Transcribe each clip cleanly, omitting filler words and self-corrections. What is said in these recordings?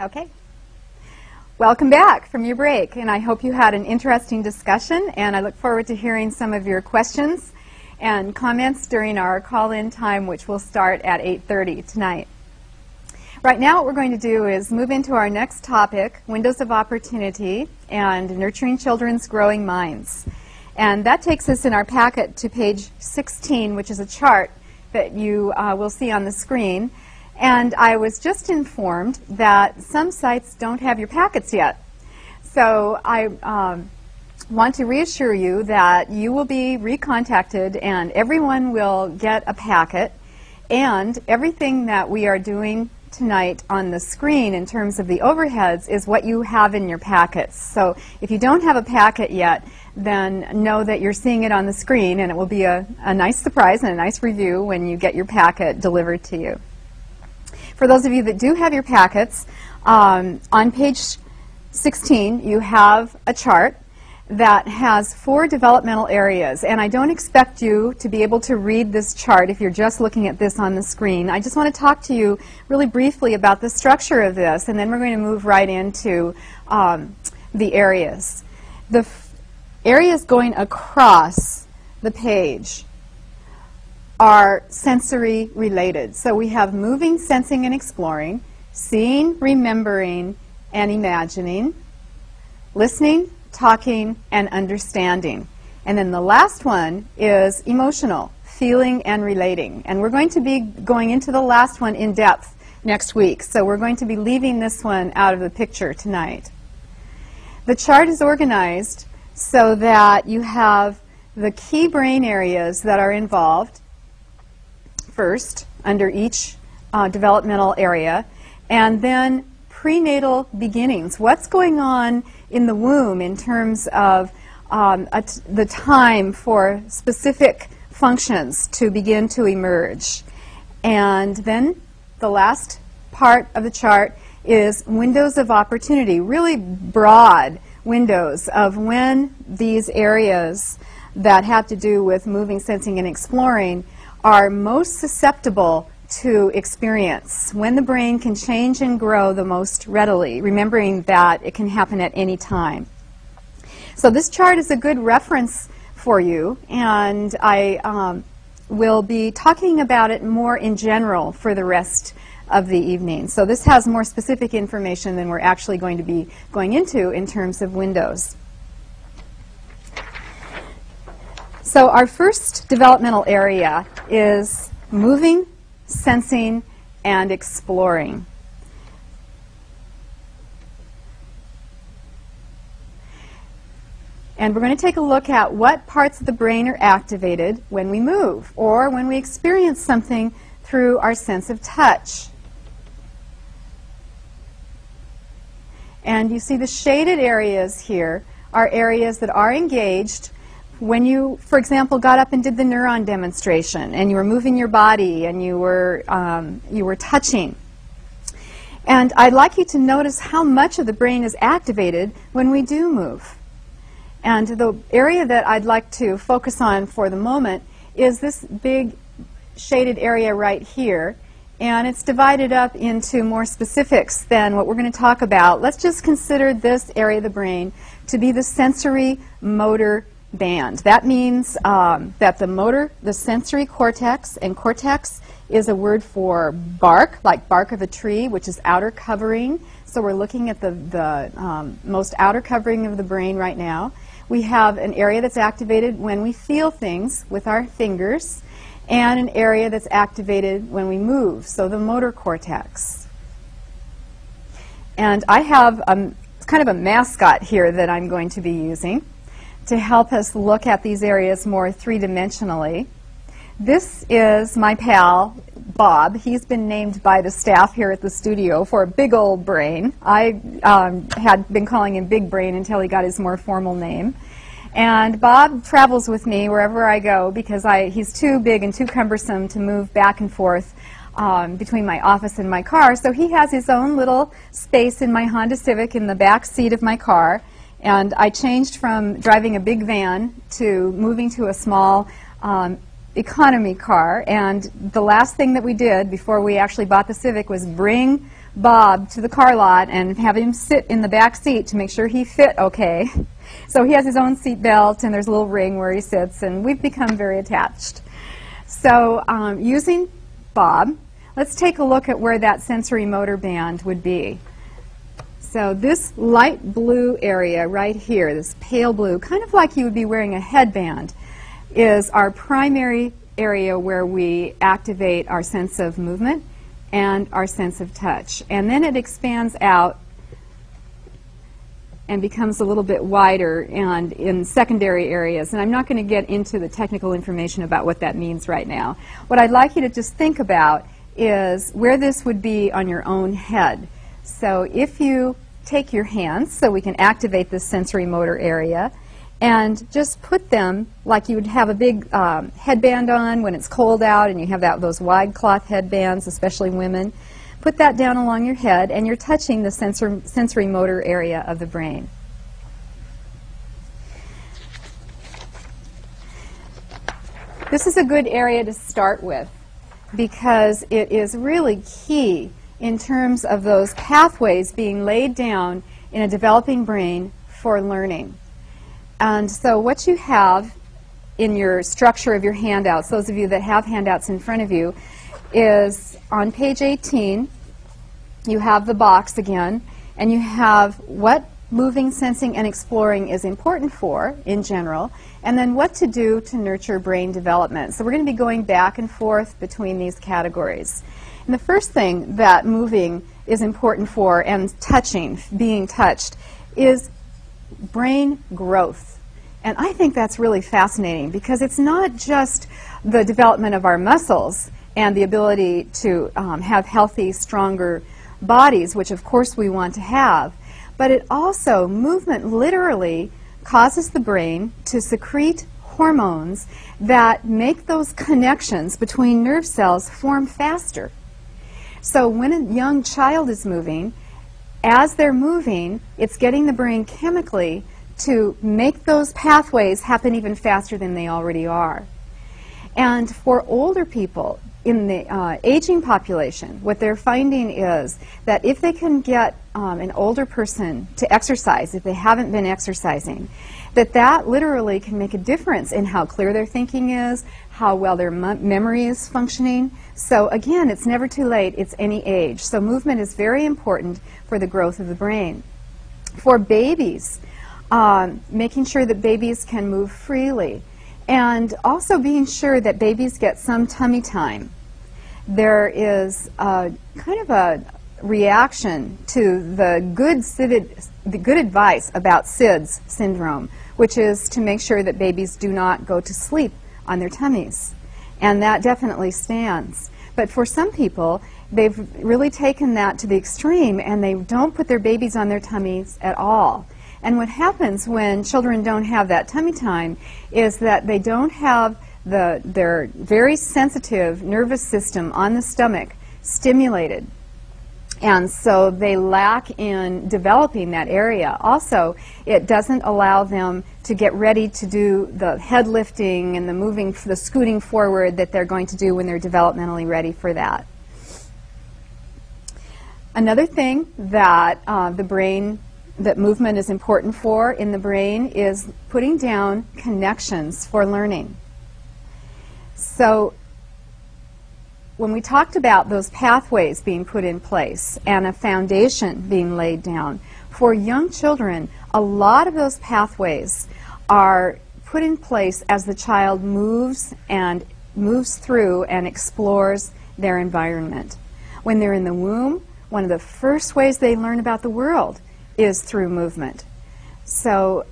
Okay. Welcome back from your break, and I hope you had an interesting discussion, and I look forward to hearing some of your questions and comments during our call-in time, which will start at 8:30 tonight. Right now what we're going to do is move into our next topic, Windows of Opportunity and Nurturing Children's Growing Minds. And that takes us in our packet to page 16, which is a chart that you will see on the screen. And I was just informed that some sites don't have your packets yet. So I want to reassure you that you will be recontacted and everyone will get a packet. And everything that we are doing tonight on the screen in terms of the overheads is what you have in your packets. So if you don't have a packet yet, then know that you're seeing it on the screen, and it will be a nice surprise and a nice review when you get your packet delivered to you. For those of you that do have your packets, on page 16 you have a chart that has 4 developmental areas, and I don't expect you to be able to read this chart if you're just looking at this on the screen. I just want to talk to you really briefly about the structure of this, and then we're going to move right into the areas. The areas going across the page are sensory related. So we have moving, sensing, and exploring, seeing, remembering, and imagining, listening, talking, and understanding. And then the last one is emotional, feeling and relating. And we're going to be going into the last one in depth next week. So we're going to be leaving this one out of the picture tonight. The chart is organized so that you have the key brain areas that are involved first under each developmental area, and then prenatal beginnings. What's going on in the womb in terms of the time for specific functions to begin to emerge. And then the last part of the chart is windows of opportunity, really broad windows of when these areas that have to do with moving, sensing, and exploring are most susceptible to experience, when the brain can change and grow the most readily, remembering that it can happen at any time. So this chart is a good reference for you, and I will be talking about it more in general for the rest of the evening. So this has more specific information than we're actually going to be going into in terms of windows. So our first developmental area is moving, sensing, and exploring. And we're going to take a look at what parts of the brain are activated when we move or when we experience something through our sense of touch. And you see the shaded areas here are areas that are engaged when you, for example, got up and did the neuron demonstration and you were moving your body and you were touching. And I'd like you to notice how much of the brain is activated when we do move. And the area that I'd like to focus on for the moment is this big shaded area right here. And it's divided up into more specifics than what we're going to talk about. Let's just consider this area of the brain to be the sensory motor band. That means that the sensory cortex, and cortex is a word for bark, like bark of a tree, which is outer covering. So we're looking at the most outer covering of the brain right now. We have an area that's activated when we feel things with our fingers, and an area that's activated when we move, so the motor cortex. And I have kind of a mascot here that I'm going to be using to help us look at these areas more three-dimensionally. This is my pal, Bob. He's been named by the staff here at the studio for a big old brain. I had been calling him Big Brain until he got his more formal name. And Bob travels with me wherever I go because he's too big and too cumbersome to move back and forth between my office and my car. So he has his own little space in my Honda Civic in the back seat of my car. And I changed from driving a big van to moving to a small economy car, and the last thing that we did before we actually bought the Civic was bring Bob to the car lot and have him sit in the back seat to make sure he fit okay. So he has his own seat belt, and there's a little ring where he sits, and we've become very attached. So using Bob, let's take a look at where that sensory motor band would be. So this light blue area right here, this pale blue, kind of like you would be wearing a headband, is our primary area where we activate our sense of movement and our sense of touch. And then it expands out and becomes a little bit wider and in secondary areas. And I'm not going to get into the technical information about what that means right now. What I'd like you to just think about is where this would be on your own head. So if you take your hands, so we can activate this sensory motor area, and just put them like you would have a big headband on when it's cold out, and you have those wide cloth headbands, especially women. Put that down along your head, and you're touching the sensory motor area of the brain. This is a good area to start with because it is really key in terms of those pathways being laid down in a developing brain for learning. And so what you have in your structure of your handouts, those of you that have handouts in front of you, is on page 18, you have the box again, and you have what moving, sensing, and exploring is important for in general, and then what to do to nurture brain development. So we're going to be going back and forth between these categories. And the first thing that moving is important for and touching, being touched, is brain growth. And I think that's really fascinating because it's not just the development of our muscles and the ability to have healthy, stronger bodies, which of course we want to have, but it also, movement literally causes the brain to secrete hormones that make those connections between nerve cells form faster. So when a young child is moving, as they're moving, it's getting the brain chemically to make those pathways happen even faster than they already are. And for older people, in the aging population, what they're finding is that if they can get an older person to exercise, if they haven't been exercising, that literally can make a difference in how clear their thinking is, how well their memory is functioning. So again, it's never too late, it's any age. So movement is very important for the growth of the brain. For babies, making sure that babies can move freely, and also being sure that babies get some tummy time. There is kind of a reaction to the good advice about SIDS syndrome, which is to make sure that babies do not go to sleep on their tummies. And that definitely stands. But for some people, they've really taken that to the extreme, and they don't put their babies on their tummies at all. And what happens when children don't have that tummy time is that they don't have their very sensitive nervous system on the stomach stimulated. And so they lack in developing that area. Also, it doesn't allow them to get ready to do the head lifting and the moving, the scooting forward that they're going to do when they're developmentally ready for that. Another thing that that movement is important for in the brain is putting down connections for learning. So when we talked about those pathways being put in place and a foundation being laid down, for young children, a lot of those pathways are put in place as the child moves through and explores their environment. When they're in the womb, one of the first ways they learn about the world is through movement. So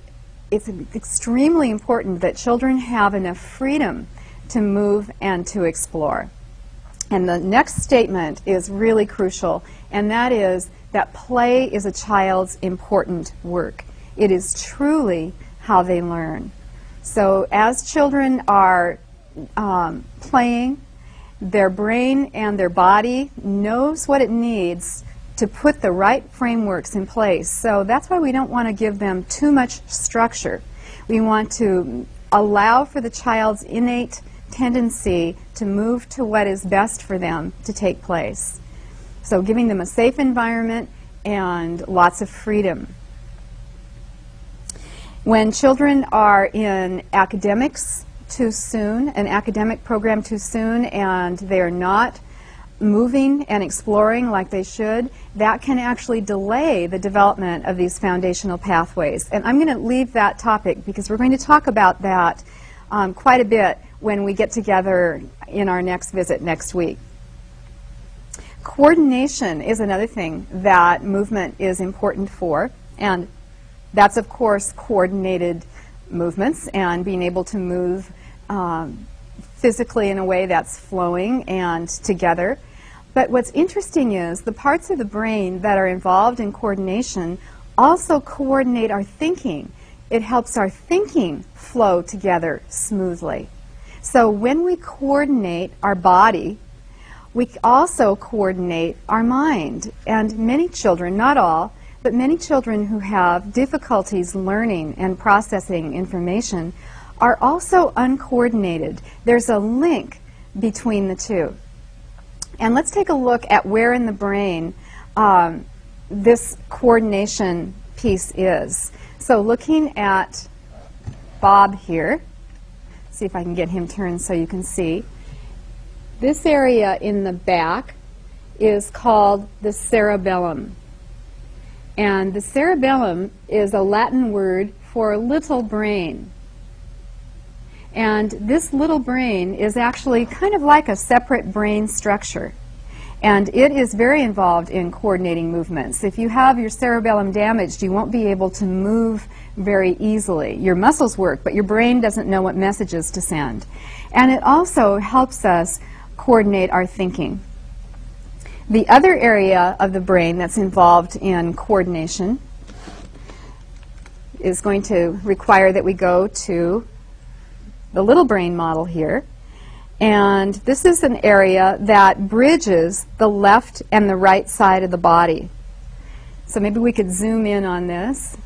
it's extremely important that children have enough freedom to move and to explore. And the next statement is really crucial, and that is that play is a child's important work. It is truly how they learn. So as children are playing, their brain and their body knows what it needs to put the right frameworks in place. So that's why we don't want to give them too much structure. We want to allow for the child's innate tendency to move to what is best for them to take place. So giving them a safe environment and lots of freedom. When children are in academics too soon, an academic program too soon, and they're not moving and exploring like they should, that can actually delay the development of these foundational pathways. And I'm going to leave that topic because we're going to talk about that quite a bit when we get together in our next visit next week. Coordination is another thing that movement is important for, and that's, of course, coordinated movements and being able to move physically in a way that's flowing and together. But what's interesting is the parts of the brain that are involved in coordination also coordinate our thinking. It helps our thinking flow together smoothly. So when we coordinate our body, we also coordinate our mind. And many children, not all, but many children who have difficulties learning and processing information are also uncoordinated. There's a link between the two. And let's take a look at where in the brain this coordination piece is. So looking at Bob here, see if I can get him turned so you can see. This area in the back is called the cerebellum. And the cerebellum is a Latin word for little brain. And this little brain is actually kind of like a separate brain structure. And it is very involved in coordinating movements. If you have your cerebellum damaged, you won't be able to move very easily. Your muscles work, but your brain doesn't know what messages to send. And it also helps us coordinate our thinking. The other area of the brain that's involved in coordination is going to require that we go to the little brain model here. And this is an area that bridges the left and the right side of the body. So maybe we could zoom in on this.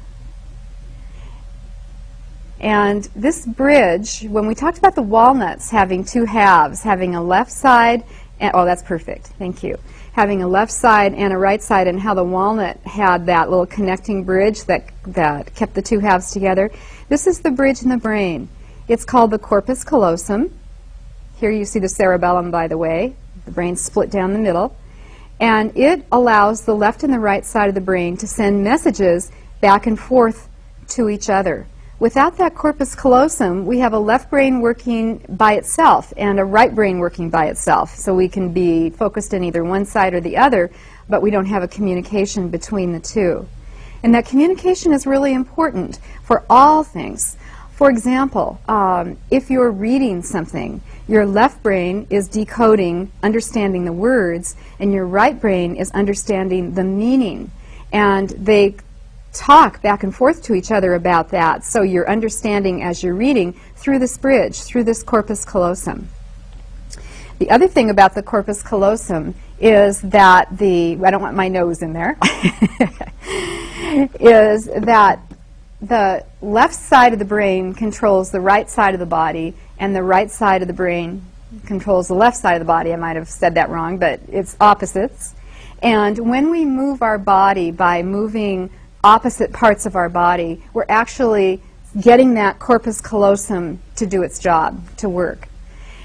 And this bridge, when we talked about the walnuts having two halves, having a left side, and, oh, that's perfect, thank you. Having a left side and a right side, and how the walnut had that little connecting bridge that kept the two halves together. This is the bridge in the brain. It's called the corpus callosum. Here you see the cerebellum, by the way. The brain's split down the middle. And it allows the left and the right side of the brain to send messages back and forth to each other. Without that corpus callosum, we have a left brain working by itself and a right brain working by itself. So we can be focused in either one side or the other, but we don't have a communication between the two. And that communication is really important for all things. For example, if you're reading something, your left brain is decoding, understanding the words, and your right brain is understanding the meaning. And they talk back and forth to each other about that, so you're understanding as you're reading through this bridge, through this corpus callosum. The other thing about the corpus callosum is that I don't want my nose in there, is that the left side of the brain controls the right side of the body, and the right side of the brain controls the left side of the body. I might have said that wrong, but it's opposites. And when we move our body by moving opposite parts of our body, we're actually getting that corpus callosum to do its job, to work.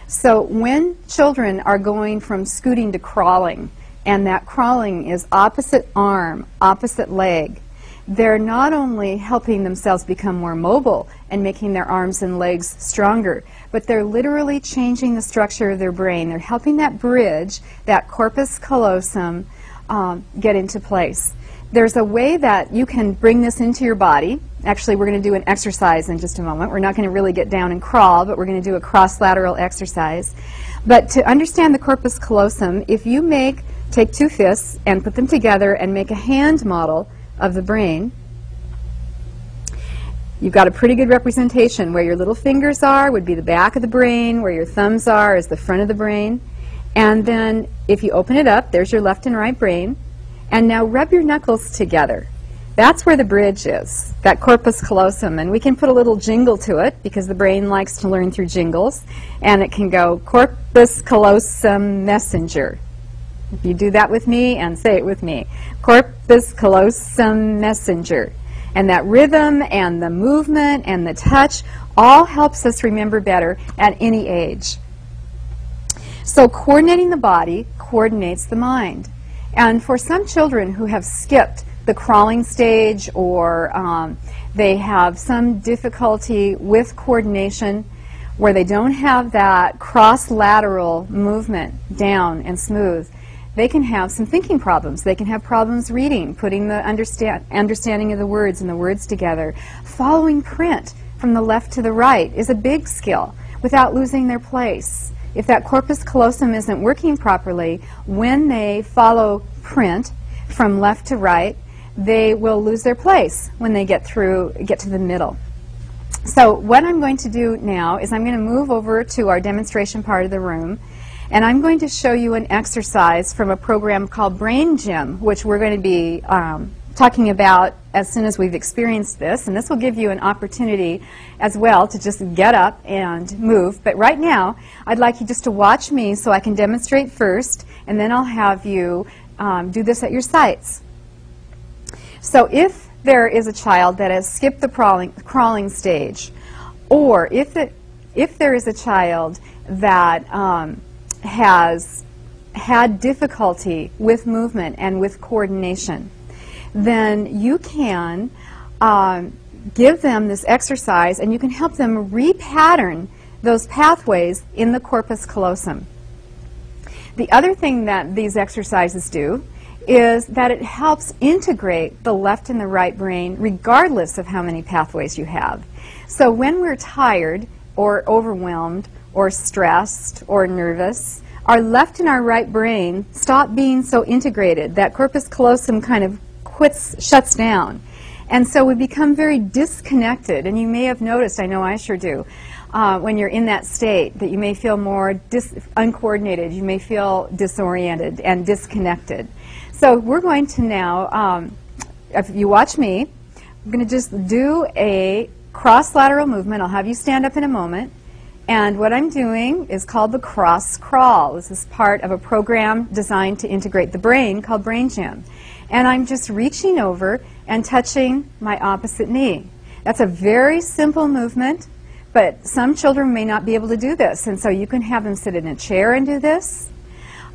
So when children are going from scooting to crawling, and that crawling is opposite arm, opposite leg, they're not only helping themselves become more mobile and making their arms and legs stronger, but they're literally changing the structure of their brain. They're helping that bridge, that corpus callosum, get into place. There's a way that you can bring this into your body. Actually, we're going to do an exercise in just a moment. We're not going to really get down and crawl, but we're going to do a cross-lateral exercise. But to understand the corpus callosum, if you take two fists and put them together and make a hand model of the brain, you've got a pretty good representation. Where your little fingers are would be the back of the brain, where your thumbs are is the front of the brain. And then if you open it up, there's your left and right brain. And now rub your knuckles together. That's where the bridge is, that corpus callosum. And we can put a little jingle to it because the brain likes to learn through jingles. And it can go, corpus callosum messenger. If you do that with me and say it with me, corpus callosum messenger. And that rhythm and the movement and the touch all helps us remember better at any age. So coordinating the body coordinates the mind. And for some children who have skipped the crawling stage, or they have some difficulty with coordination where they don't have that cross-lateral movement down and smooth, they can have some thinking problems. They can have problems reading, putting the understanding of the words and the words together. Following print from the left to the right is a big skill without losing their place. If that corpus callosum isn't working properly, when they follow print from left to right, they will lose their place when they get to the middle. So what I'm going to do now is I'm going to move over to our demonstration part of the room, and I'm going to show you an exercise from a program called Brain Gym, which we're going to be talking about as soon as we've experienced this. And this will give you an opportunity as well to just get up and move. But right now, I'd like you just to watch me so I can demonstrate first, and then I'll have you do this at your sites. So if there is a child that has skipped the crawling stage, or if there is a child that has had difficulty with movement and with coordination, then you can give them this exercise, and you can help them repattern those pathways in the corpus callosum. The other thing that these exercises do is that it helps integrate the left and the right brain regardless of how many pathways you have. So when we're tired or overwhelmed or stressed or nervous, our left and our right brain stop being so integrated. That corpus callosum kind of shuts down. And so we become very disconnected. And you may have noticed, I know I sure do, when you're in that state, that you may feel more uncoordinated, you may feel disoriented and disconnected. So we're going to now, if you watch me, I'm going to just do a cross-lateral movement. I'll have you stand up in a moment. And what I'm doing is called the cross crawl. This is part of a program designed to integrate the brain called Brain Gym. And I'm just reaching over and touching my opposite knee. That's a very simple movement, but some children may not be able to do this. And so you can have them sit in a chair and do this.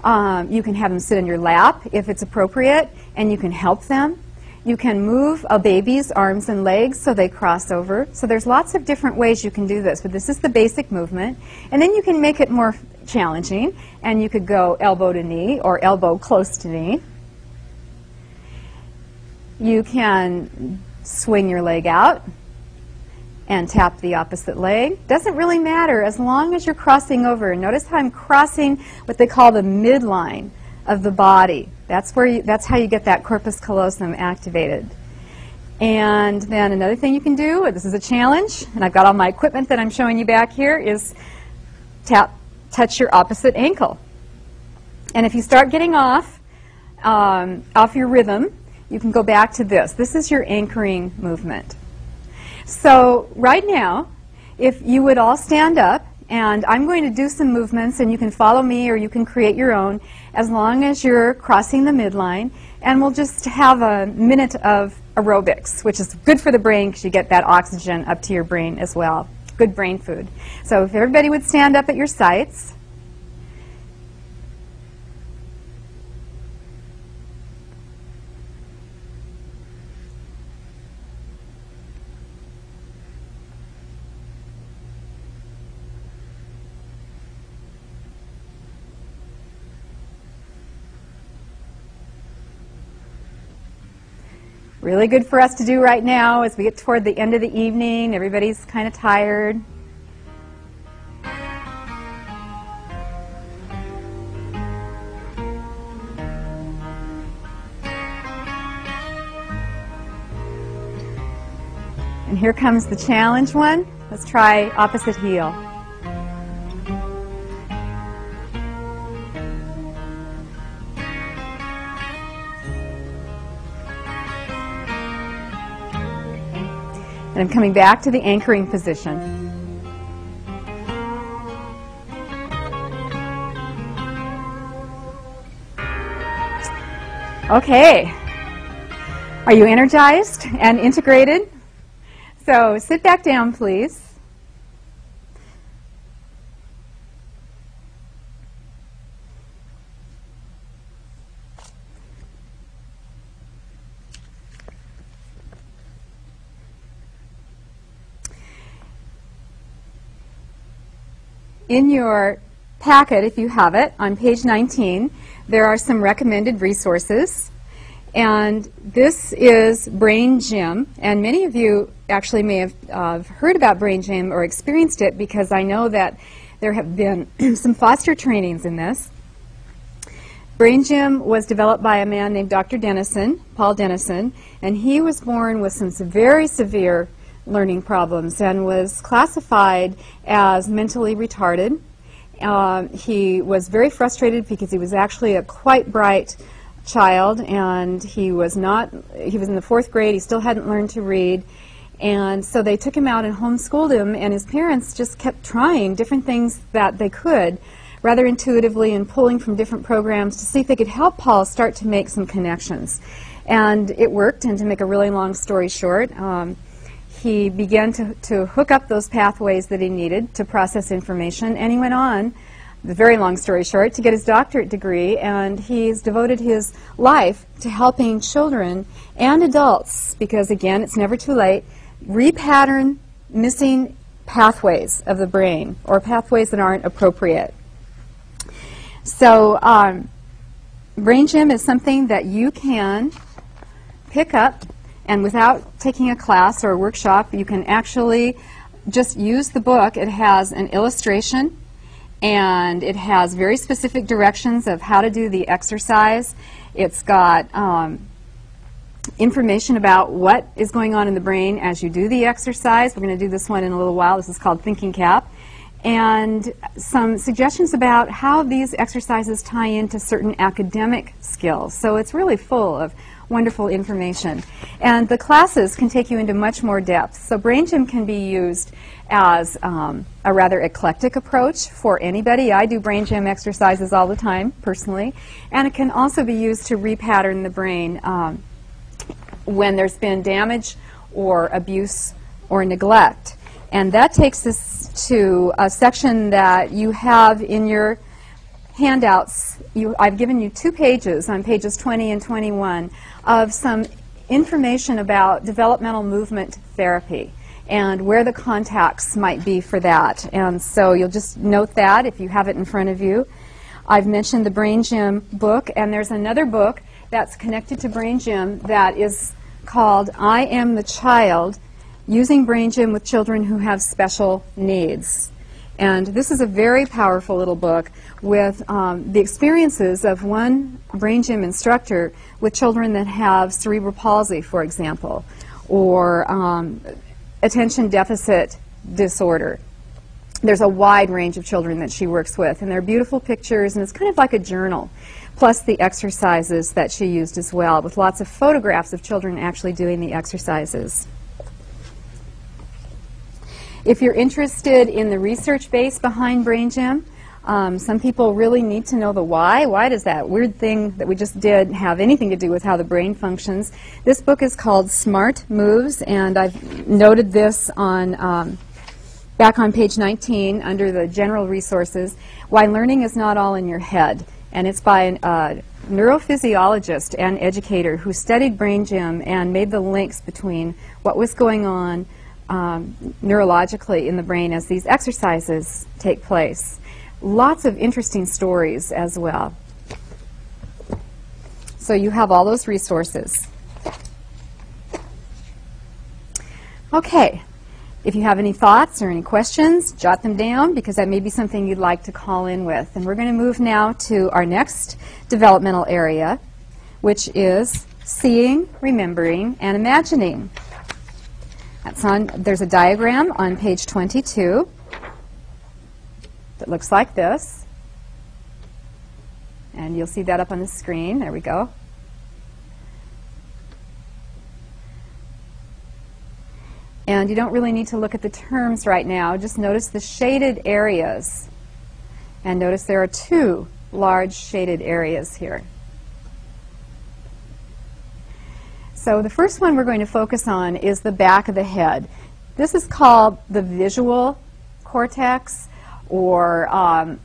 You can have them sit in your lap if it's appropriate, and you can help them. You can move a baby's arms and legs so they cross over. So there's lots of different ways you can do this, but this is the basic movement. And then you can make it more challenging, and you could go elbow to knee or elbow close to knee. You can swing your leg out and tap the opposite leg. Doesn't really matter as long as you're crossing over. Notice how I'm crossing what they call the midline of the body. That's how you get that corpus callosum activated. And then another thing you can do, this is a challenge, and I've got all my equipment that I'm showing you back here, is touch your opposite ankle. And if you start getting off your rhythm, you can go back to this. This is your anchoring movement. So right now, if you would all stand up, and I'm going to do some movements, and you can follow me or you can create your own as long as you're crossing the midline, and we'll just have a minute of aerobics, which is good for the brain because you get that oxygen up to your brain as well. Good brain food. So if everybody would stand up at your sites. Really good for us to do right now as we get toward the end of the evening. Everybody's kind of tired. And here comes the challenge one. Let's try opposite heel. And I'm coming back to the anchoring position. Okay. Are you energized and integrated? So sit back down, please. In your packet, if you have it, on page 19, there are some recommended resources. And this is Brain Gym, and many of you actually may have heard about Brain Gym or experienced it, because I know that there have been some foster trainings in this. Brain Gym was developed by a man named Dr. Dennison, Paul Dennison, and he was born with some very severe learning problems and was classified as mentally retarded. He was very frustrated because he was actually a quite bright child, and he was in the 4th grade. He still hadn't learned to read, and so they took him out and homeschooled him, and his parents just kept trying different things that they could rather intuitively and pulling from different programs to see if they could help Paul start to make some connections. And it worked, and to make a really long story short, he began to hook up those pathways that he needed to process information, and he went on, the very long story short, to get his doctorate degree, and he's devoted his life to helping children and adults, because again, it's never too late, repattern missing pathways of the brain, or pathways that aren't appropriate. So Brain Gym is something that you can pick up, and without taking a class or a workshop, you can actually just use the book. It has an illustration, and it has very specific directions of how to do the exercise. It's got information about what is going on in the brain as you do the exercise. We're going to do this one in a little while. This is called Thinking Cap. And some suggestions about how these exercises tie into certain academic skills. So it's really full of wonderful information. And the classes can take you into much more depth. So Brain Gym can be used as a rather eclectic approach for anybody. I do Brain Gym exercises all the time, personally. And it can also be used to repattern the brain when there's been damage or abuse or neglect. And that takes us to a section that you have in your handouts. I've given you 2 pages on pages 20 and 21 of some information about developmental movement therapy and where the contacts might be for that. And so you'll just note that if you have it in front of you. I've mentioned the Brain Gym book, and there's another book that's connected to Brain Gym that is called I Am the Child, Using Brain Gym with Children Who Have Special Needs. And this is a very powerful little book with the experiences of one Brain Gym instructor with children that have cerebral palsy, for example, or attention deficit disorder. There's a wide range of children that she works with, and they're beautiful pictures, and it's kind of like a journal, plus the exercises that she used as well, with lots of photographs of children actually doing the exercises. If you're interested in the research base behind Brain Gym, some people really need to know the why. Why does that weird thing that we just did have anything to do with how the brain functions? This book is called Smart Moves, and I've noted this on back on page 19 under the general resources, Why Learning is Not All in Your Head. And it's by a neurophysiologist and educator who studied Brain Gym and made the links between what was going on neurologically in the brain as these exercises take place. Lots of interesting stories as well. So you have all those resources. Okay. If you have any thoughts or any questions, jot them down, because that may be something you'd like to call in with. And we're going to move now to our next developmental area, which is seeing, remembering, and imagining. There's a diagram on page 22 that looks like this. And you'll see that up on the screen. There we go. And you don't really need to look at the terms right now. Just notice the shaded areas. And notice there are two large shaded areas here. So the first one we're going to focus on is the back of the head. This is called the visual cortex, or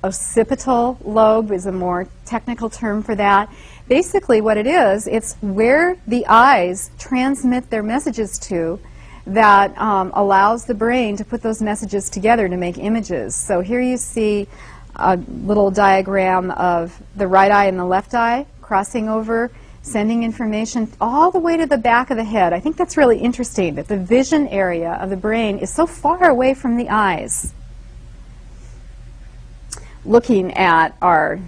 occipital lobe is a more technical term for that. Basically what it is, it's where the eyes transmit their messages to that allows the brain to put those messages together to make images. So here you see a little diagram of the right eye and the left eye crossing over, sending information all the way to the back of the head. I think that's really interesting, that the vision area of the brain is so far away from the eyes. Looking at our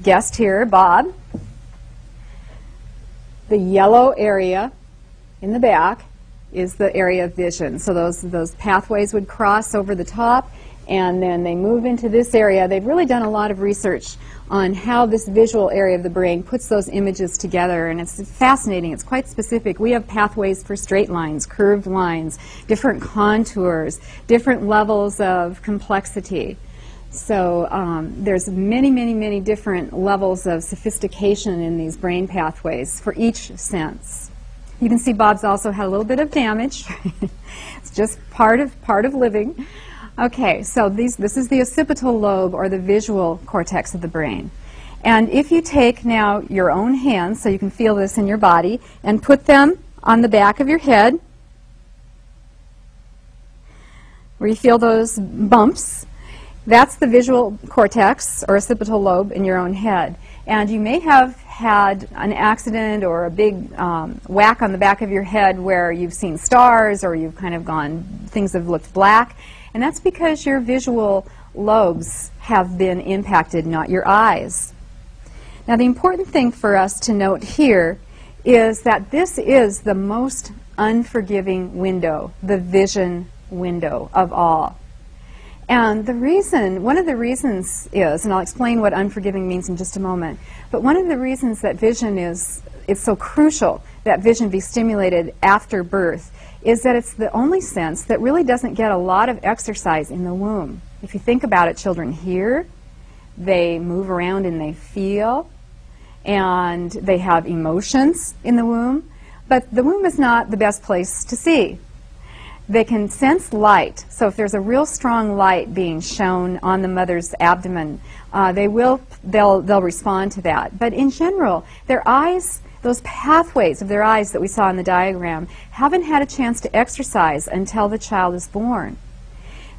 guest here, Bob, the yellow area in the back is the area of vision. So those pathways would cross over the top, and then they move into this area. They've really done a lot of research on how this visual area of the brain puts those images together, and it's fascinating. It's quite specific. We have pathways for straight lines, curved lines, different contours, different levels of complexity. So there's many, many, many different levels of sophistication in these brain pathways for each sense. You can see Bob's also had a little bit of damage. It's just part of living. Okay, so this is the occipital lobe, or the visual cortex of the brain. And if you take now your own hands, so you can feel this in your body, and put them on the back of your head, where you feel those bumps, that's the visual cortex, or occipital lobe, in your own head. And you may have had an accident or a big whack on the back of your head where you've seen stars, or you've kind of gone, things have looked black. And that's because your visual lobes have been impacted, not your eyes. Now, the important thing for us to note here is that this is the most unforgiving window, the vision window of all. And the reason, one of the reasons is, and I'll explain what unforgiving means in just a moment, but one of the reasons that vision it's so crucial that vision be stimulated after birth is that it's the only sense that really doesn't get a lot of exercise in the womb. If you think about it, children hear, they move around and they feel, and they have emotions in the womb, but the womb is not the best place to see. They can sense light, so if there's a real strong light being shown on the mother's abdomen, they'll respond to that. But in general, their eyes, those pathways of their eyes that we saw in the diagram, haven't had a chance to exercise until the child is born.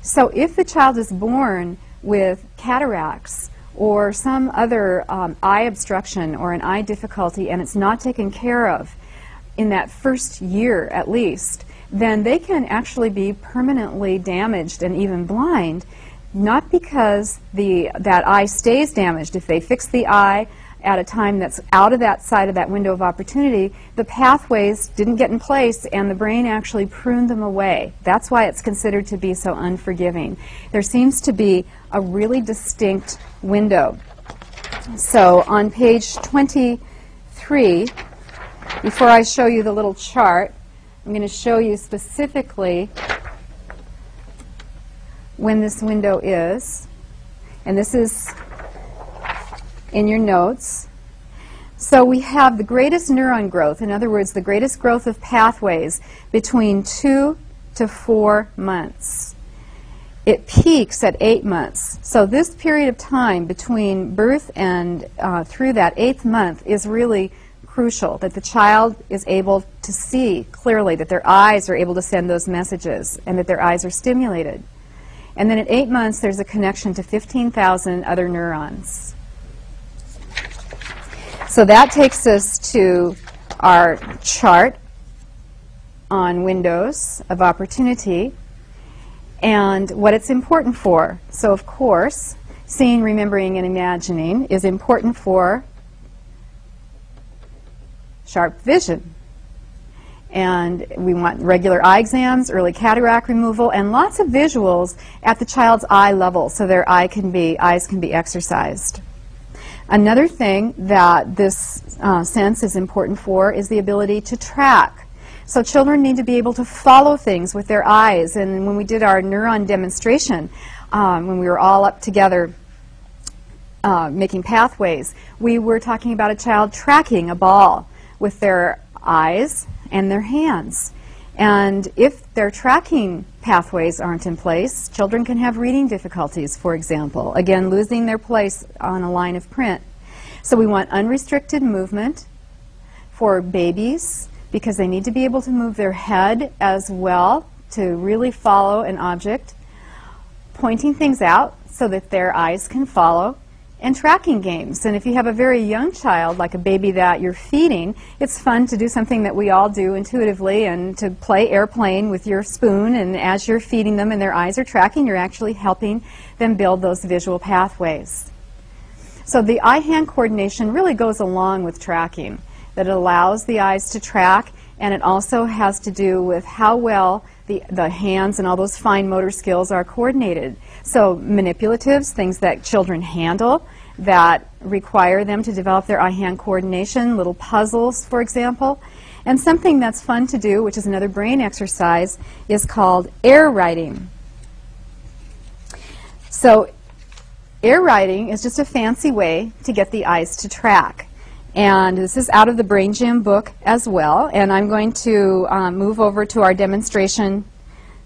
So if the child is born with cataracts or some other eye obstruction or an eye difficulty, and it's not taken care of in that first year at least, then they can actually be permanently damaged and even blind, not because that eye stays damaged. If they fix the eye at a time that's out of that side of that window of opportunity, the pathways didn't get in place and the brain actually pruned them away. That's why it's considered to be so unforgiving. There seems to be a really distinct window. So on page 23, before I show you the little chart, I'm going to show you specifically when this window is. And this is in your notes. So we have the greatest neuron growth, in other words, the greatest growth of pathways between 2 to 4 months. It peaks at 8 months. So this period of time between birth and through that 8th month is really crucial, that the child is able to see clearly, that their eyes are able to send those messages, and that their eyes are stimulated. And then at 8 months, there's a connection to 15,000 other neurons. So that takes us to our chart on windows of opportunity and what it's important for. So, of course, seeing, remembering, and imagining is important for sharp vision. And we want regular eye exams, early cataract removal, and lots of visuals at the child's eye level so their eyes can be exercised. Another thing that this sense is important for is the ability to track. So children need to be able to follow things with their eyes. And when we did our neuron demonstration, when we were all up together making pathways, we were talking about a child tracking a ball with their eyes and their hands. And if their tracking pathways aren't in place, children can have reading difficulties, for example. Again, losing their place on a line of print. So we want unrestricted movement for babies because they need to be able to move their head as well to really follow an object, pointing things out so that their eyes can follow, and tracking games. And if you have a very young child, like a baby that you're feeding, it's fun to do something that we all do intuitively, and to play airplane with your spoon, and as you're feeding them and their eyes are tracking, you're actually helping them build those visual pathways. So the eye-hand coordination really goes along with tracking, that it allows the eyes to track, and it also has to do with how well the hands and all those fine motor skills are coordinated. So manipulatives, things that children handle that require them to develop their eye-hand coordination, little puzzles, for example. And something that's fun to do, which is another brain exercise, is called air writing. So air writing is just a fancy way to get the eyes to track. And this is out of the Brain Gym book as well. And I'm going to move over to our demonstration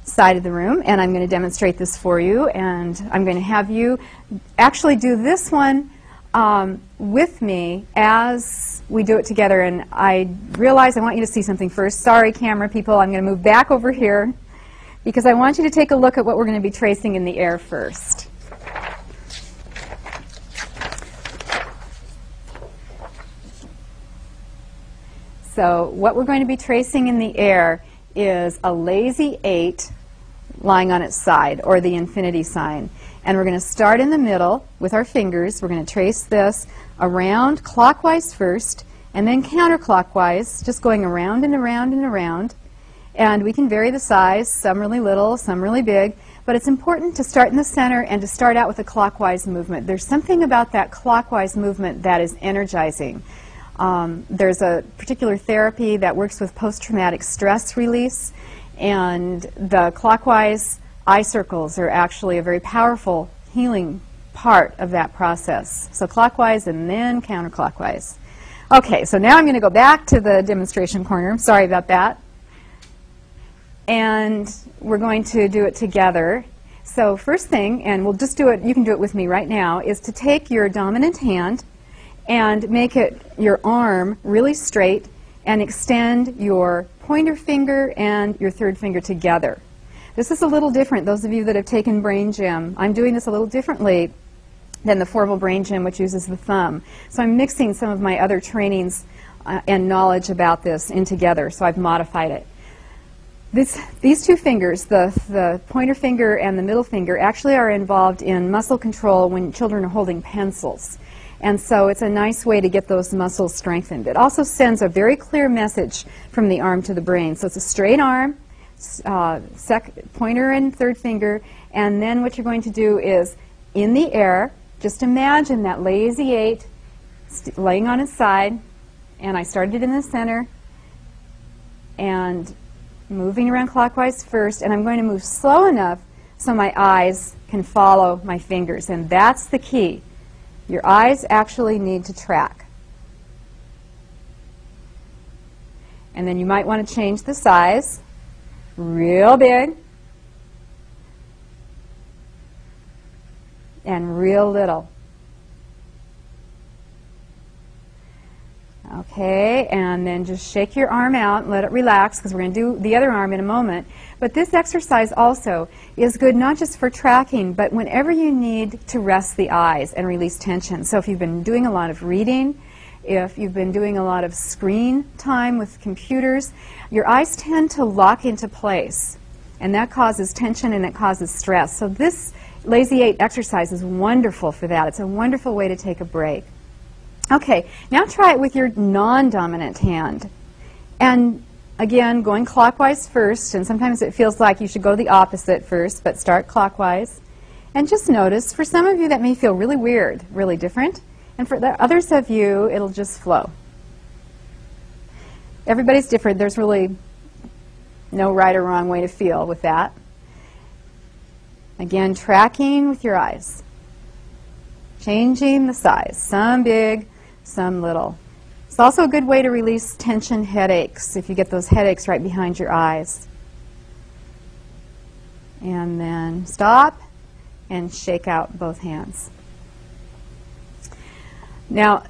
side of the room, and I'm going to demonstrate this for you. And I'm going to have you actually do this one with me as we do it together. And I realize I want you to see something first. Sorry, camera people, I'm going to move back over here because I want you to take a look at what we're going to be tracing in the air first. So what we're going to be tracing in the air is a lazy 8 lying on its side, or the infinity sign. And we're going to start in the middle with our fingers. We're going to trace this around clockwise first, and then counterclockwise, just going around and around and around. And we can vary the size, some really little, some really big, but it's important to start in the center and to start out with a clockwise movement. There's something about that clockwise movement that is energizing. There's a particular therapy that works with post-traumatic stress release, and the clockwise eye circles are actually a very powerful healing part of that process. So clockwise and then counterclockwise. Okay, so now I'm going to go back to the demonstration corner. Sorry about that. And we're going to do it together. So first thing, and we'll just do it, you can do it with me right now, is to take your dominant hand and make it your arm really straight and extend your pointer finger and your third finger together. This is a little different, those of you that have taken Brain Gym. I'm doing this a little differently than the formal Brain Gym, which uses the thumb. So I'm mixing some of my other trainings and knowledge about this in together, so I've modified it. These two fingers, the pointer finger and the middle finger, actually are involved in muscle control when children are holding pencils. And so it's a nice way to get those muscles strengthened. It also sends a very clear message from the arm to the brain. So it's a straight arm, pointer and third finger, and then what you're going to do is, in the air, just imagine that lazy 8 laying on its side, and I started in the center, and moving around clockwise first, and I'm going to move slow enough so my eyes can follow my fingers, and that's the key. Your eyes actually need to track. And then you might want to change the size, real big and real little. Okay, and then just shake your arm out and let it relax, because we're going to do the other arm in a moment. But this exercise also is good not just for tracking, but whenever you need to rest the eyes and release tension. So if you've been doing a lot of reading, if you've been doing a lot of screen time with computers, your eyes tend to lock into place, and that causes tension and it causes stress. So this Lazy 8 exercise is wonderful for that. It's a wonderful way to take a break. Okay, now try it with your non-dominant hand. And again, going clockwise first, and sometimes it feels like you should go the opposite first, but start clockwise. And just notice, for some of you that may feel really weird, really different, and for the others of you, it'll just flow. Everybody's different. There's really No right or wrong way to feel with that. Again, tracking with your eyes. Changing the size. Some big, some little. It's also a good way to release tension headaches if you get those headaches right behind your eyes. And then stop and shake out both hands. Now,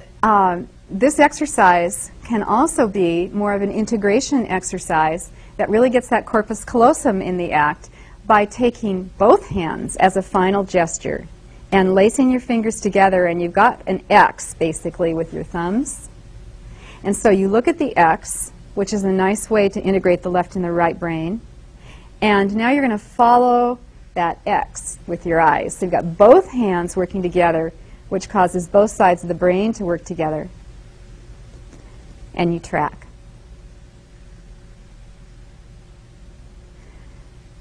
this exercise can also be more of an integration exercise that really gets that corpus callosum in the act by taking both hands as a final gesture and lacing your fingers together, and you've got an X basically with your thumbs. And so you look at the X, which is a nice way to integrate the left and the right brain, and now you're going to follow that X with your eyes. So you've got both hands working together, which causes both sides of the brain to work together. And you track.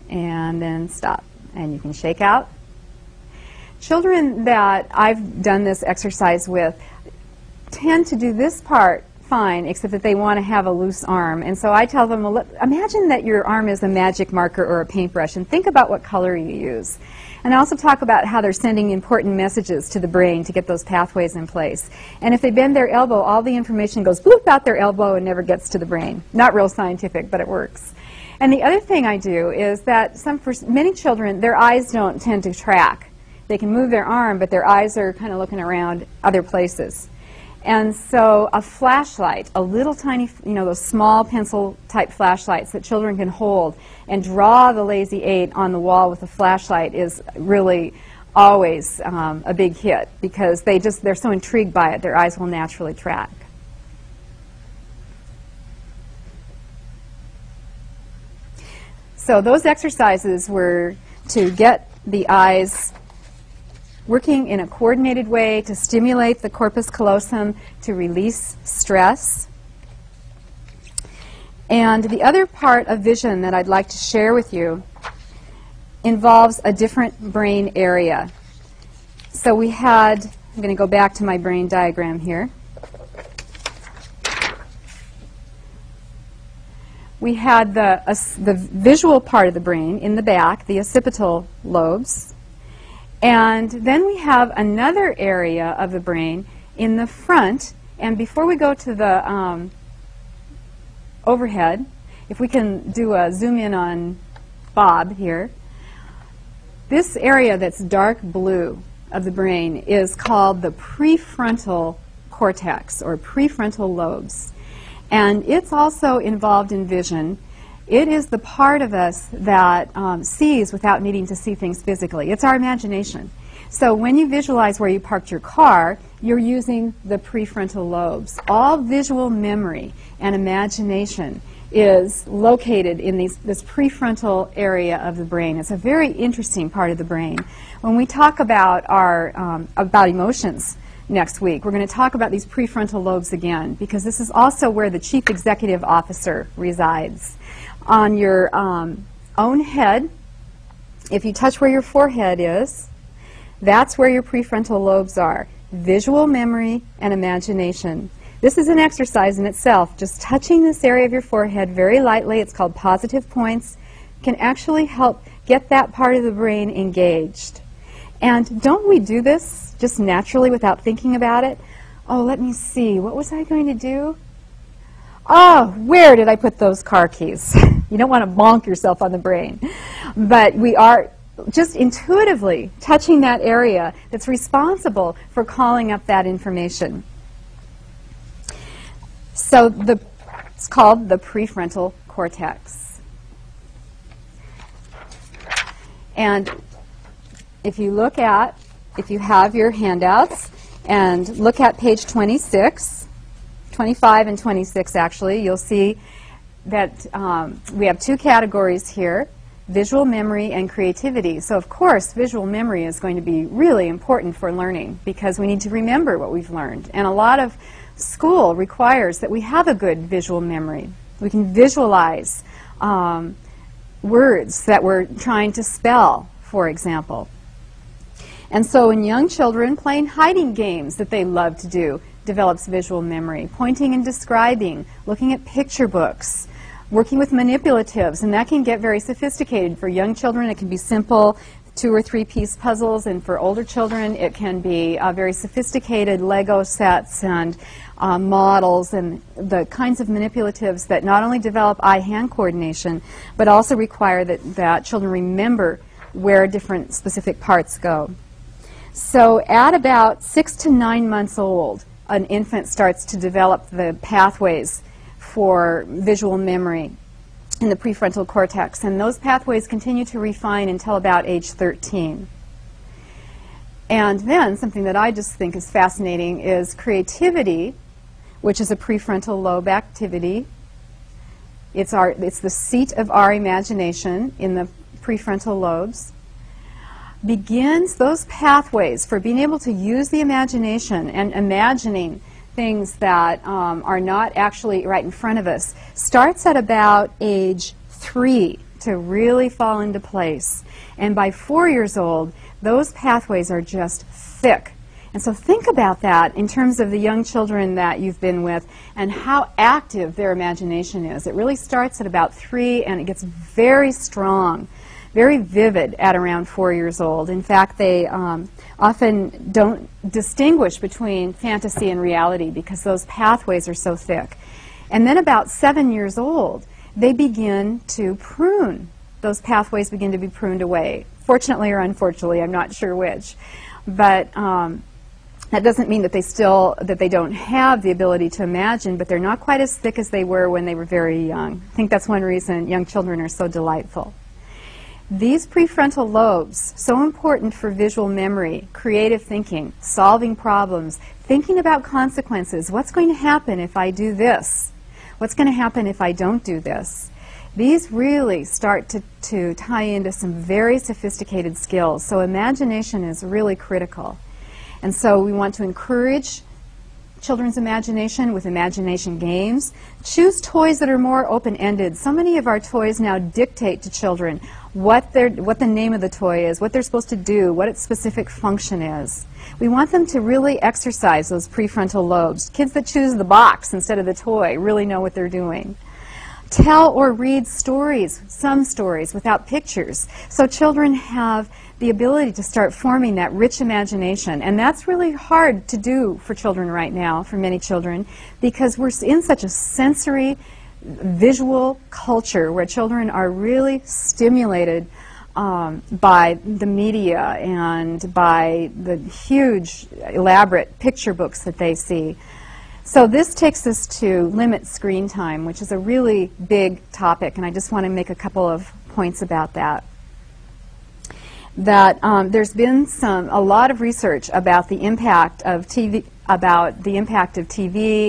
And then stop. And you can shake out. Children that I've done this exercise with tend to do this part fine, except that they want to have a loose arm. And so I tell them, well, imagine that your arm is a magic marker or a paintbrush, and think about what color you use. And I also talk about how they're sending important messages to the brain to get those pathways in place. And if they bend their elbow, all the information goes bloop out their elbow and never gets to the brain. Not real scientific, but it works. And the other thing I do is that for many children, their eyes don't tend to track. They can move their arm, but their eyes are kind of looking around other places. And so a flashlight, a little tiny, those small pencil-type flashlights that children can hold and draw the lazy 8 on the wall with a flashlight is really always a big hit, because they're so intrigued by it, their eyes will naturally track. So those exercises were to get the eyes working in a coordinated way to stimulate the corpus callosum to release stress. And the other part of vision that I'd like to share with you involves a different brain area. So we had, I'm going to go back to my brain diagram here. We had the visual part of the brain in the back, the occipital lobes. And then we have another area of the brain in the front. And before we go to the overhead, if we can do a zoom in on Bob here, this area that's dark blue of the brain is called the prefrontal cortex, or prefrontal lobes. And it's also involved in vision. It is the part of us that sees without needing to see things physically. It's our imagination. So when you visualize where you parked your car, you're using the prefrontal lobes. All visual memory and imagination is located in this prefrontal area of the brain. It's a very interesting part of the brain. When we talk about about emotions next week, we're going to talk about these prefrontal lobes again, because this is also where the chief executive officer resides. On your own head, if you touch where your forehead is, that's where your prefrontal lobes are. Visual memory and imagination. This is an exercise in itself. Just touching this area of your forehead very lightly, it's called positive points, can actually help get that part of the brain engaged. And don't we do this just naturally without thinking about it? Oh, let me see. What was I going to do? Oh, where did I put those car keys? You don't want to bonk yourself on the brain. But we are just intuitively touching that area that's responsible for calling up that information. So it's called the prefrontal cortex. And if you have your handouts and look at page 26, 25 and 26 actually, you'll see that we have two categories here, visual memory and creativity. So of course visual memory is going to be really important for learning, because we need to remember what we've learned. And a lot of school requires that we have a good visual memory. We can visualize words that we're trying to spell, for example. And so in young children, playing hiding games that they love to do develops visual memory. Pointing and describing, looking at picture books, Working with manipulatives, and that can get very sophisticated. For young children, it can be simple 2 or 3 piece puzzles, and for older children, it can be very sophisticated Lego sets and models and the kinds of manipulatives that not only develop eye-hand coordination, but also require that children remember where different specific parts go. So at about 6 to 9 months old, an infant starts to develop the pathways for visual memory in the prefrontal cortex, and those pathways continue to refine until about age 13. And then something that I just think is fascinating is creativity, which is a prefrontal lobe activity. It's the seat of our imagination in the prefrontal lobes. Begins those pathways for being able to use the imagination and imagining things that are not actually right in front of us, starts at about age 3 to really fall into place. And by 4 years old, those pathways are just thick. And so think about that in terms of the young children that you've been with and how active their imagination is. It really starts at about 3 and it gets very strong, very vivid at around 4 years old. In fact, they often don't distinguish between fantasy and reality because those pathways are so thick. And then about 7 years old, they begin to prune. Those pathways begin to be pruned away. Fortunately or unfortunately, I'm not sure which. But that doesn't mean that they don't have the ability to imagine, but they're not quite as thick as they were when they were very young. I think that's one reason young children are so delightful. These prefrontal lobes, so important for visual memory, creative thinking, solving problems, thinking about consequences. What's going to happen if I do this? What's going to happen if I don't do this? These really start to tie into some very sophisticated skills. So imagination is really critical. And so we want to encourage children's imagination with imagination games. Choose toys that are more open-ended. So many of our toys now dictate to children what the name of the toy is, what they're supposed to do, what its specific function is. We want them to really exercise those prefrontal lobes. Kids that choose the box instead of the toy really know what they're doing. Tell or read stories, some stories, without pictures. So children have the ability to start forming that rich imagination. And that's really hard to do for children right now, for many children, because we're in such a sensory, visual culture where children are really stimulated by the media and by the huge, elaborate picture books that they see. So this takes us to limit screen time, which is a really big topic, and I just want to make a couple of points about that. There's been a lot of research about the impact of TV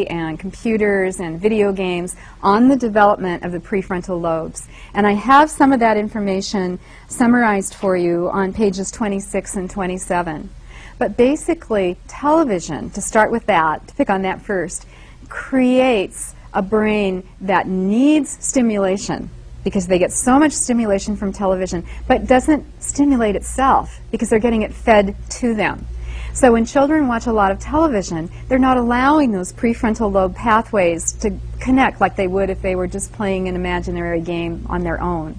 and computers and video games on the development of the prefrontal lobes. And I have some of that information summarized for you on pages 26 and 27. But basically, television, to start with that, to pick on that first, creates a brain that needs stimulation because they get so much stimulation from television, but doesn't stimulate itself because they're getting it fed to them. So when children watch a lot of television, they're not allowing those prefrontal lobe pathways to connect like they would if they were just playing an imaginary game on their own.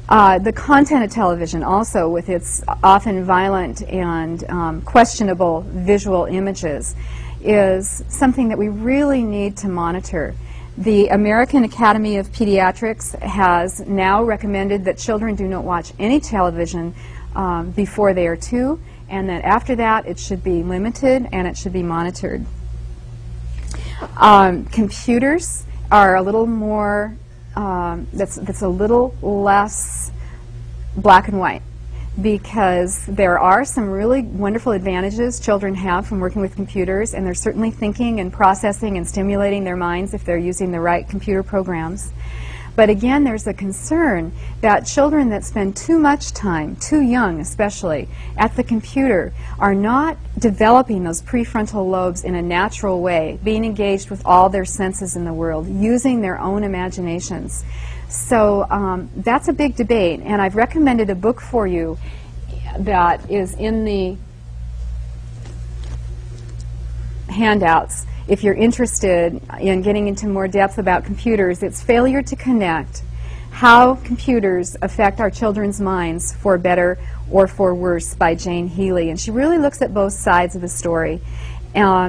The content of television also, with its often violent and questionable visual images, is something that we really need to monitor. The American Academy of Pediatrics has now recommended that children do not watch any television before they are 2, and that after that it should be limited and it should be monitored. Computers are a little more, that's a little less black and white, because there are some really wonderful advantages children have from working with computers, and they're certainly thinking and processing and stimulating their minds if they're using the right computer programs. But again, there's a concern that children that spend too much time, too young especially, at the computer are not developing those prefrontal lobes in a natural way, being engaged with all their senses in the world, using their own imaginations. So that's a big debate, and I've recommended a book for you that is in the handouts. if you're interested in getting into more depth about computers, it's Failure to Connect: How Computers Affect Our Children's Minds for Better or for Worse by Jane Healy. And she really looks at both sides of the story.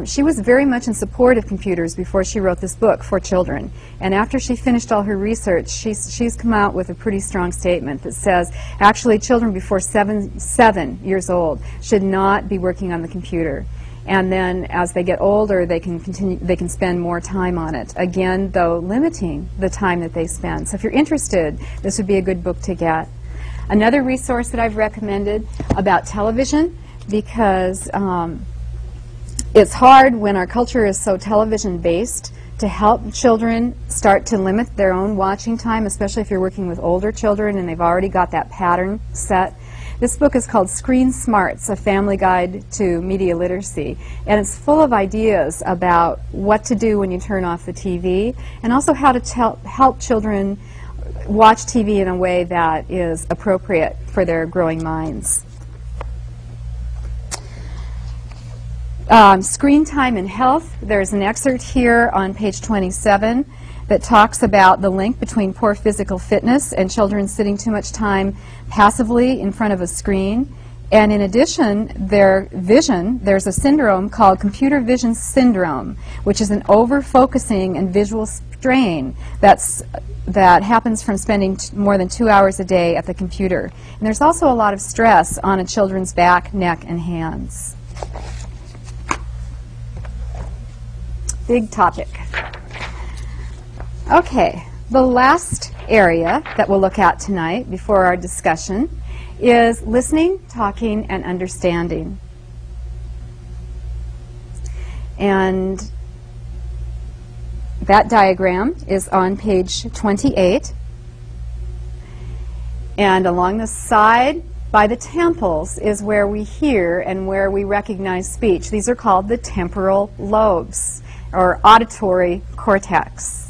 She was very much in support of computers before she wrote this book for children. And after she finished all her research, she's come out with a pretty strong statement that says actually children before 7 years old should not be working on the computer. And then as they get older, they can spend more time on it. Again, though, limiting the time that they spend. So if you're interested, this would be a good book to get. Another resource that I've recommended about television, because it's hard when our culture is so television-based to help children start to limit their own watching time, especially if you're working with older children and they've already got that pattern set. This book is called Screen Smarts: A Family Guide to Media Literacy, and it's full of ideas about what to do when you turn off the TV, and also how to help children watch TV in a way that is appropriate for their growing minds. Screen time and health. There's an excerpt here on page 27 that talks about the link between poor physical fitness and children sitting too much time passively in front of a screen. And in addition, their vision, there's a syndrome called computer vision syndrome, which is an over-focusing and visual strain that happens from spending more than 2 hours a day at the computer. And there's also a lot of stress on a children's back, neck, and hands. Big topic. Okay, the last area that we'll look at tonight before our discussion is listening, talking, and understanding. And that diagram is on page 28. And along the side by the temples is where we hear and where we recognize speech. These are called the temporal lobes, or auditory cortex.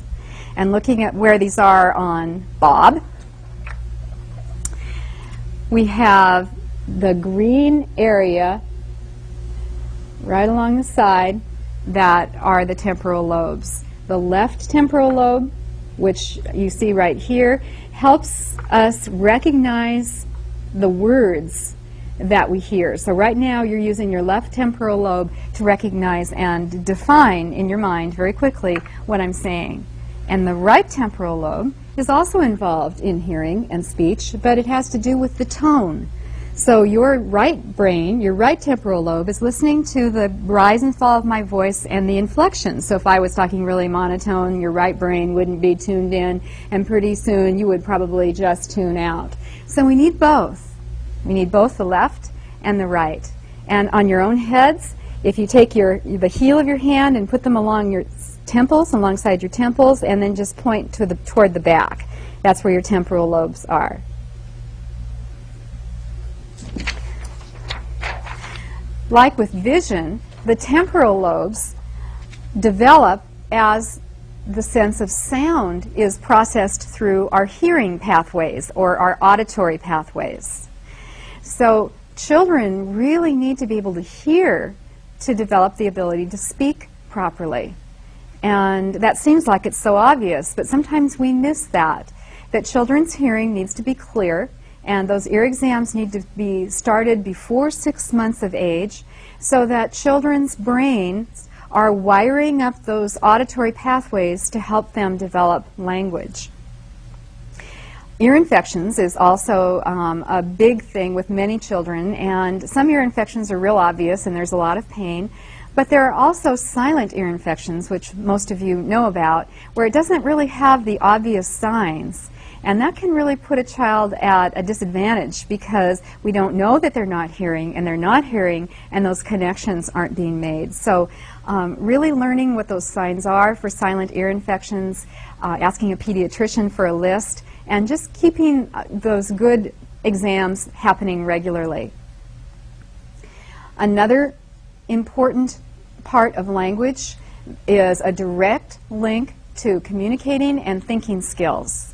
And looking at where these are on Bob, we have the green area right along the side that are the temporal lobes. The left temporal lobe, which you see right here, helps us recognize the words that we hear. So right now you're using your left temporal lobe to recognize and define in your mind very quickly what I'm saying. And the right temporal lobe is also involved in hearing and speech, but it has to do with the tone. So your right brain, your right temporal lobe, is listening to the rise and fall of my voice and the inflection. So if I was talking really monotone, your right brain wouldn't be tuned in, and pretty soon you would probably just tune out. So we need both. We need both the left and the right. And on your own heads, if you take the heel of your hand and put them along your temples, alongside your temples, and then just point toward the back. That's where your temporal lobes are. Like with vision, the temporal lobes develop as the sense of sound is processed through our hearing pathways or our auditory pathways. So children really need to be able to hear to develop the ability to speak properly. And that seems like it's so obvious, but sometimes we miss that children's hearing needs to be clear, and those ear exams need to be started before 6 months of age so that children's brains are wiring up those auditory pathways to help them develop language. Ear infections is also a big thing with many children, and some ear infections are real obvious and there's a lot of pain. But there are also silent ear infections, which most of you know about, where it doesn't really have the obvious signs. And that can really put a child at a disadvantage because we don't know that they're not hearing, and those connections aren't being made. So really learning what those signs are for silent ear infections, asking a pediatrician for a list, and just keeping those good exams happening regularly. Another important part of language is a direct link to communicating and thinking skills.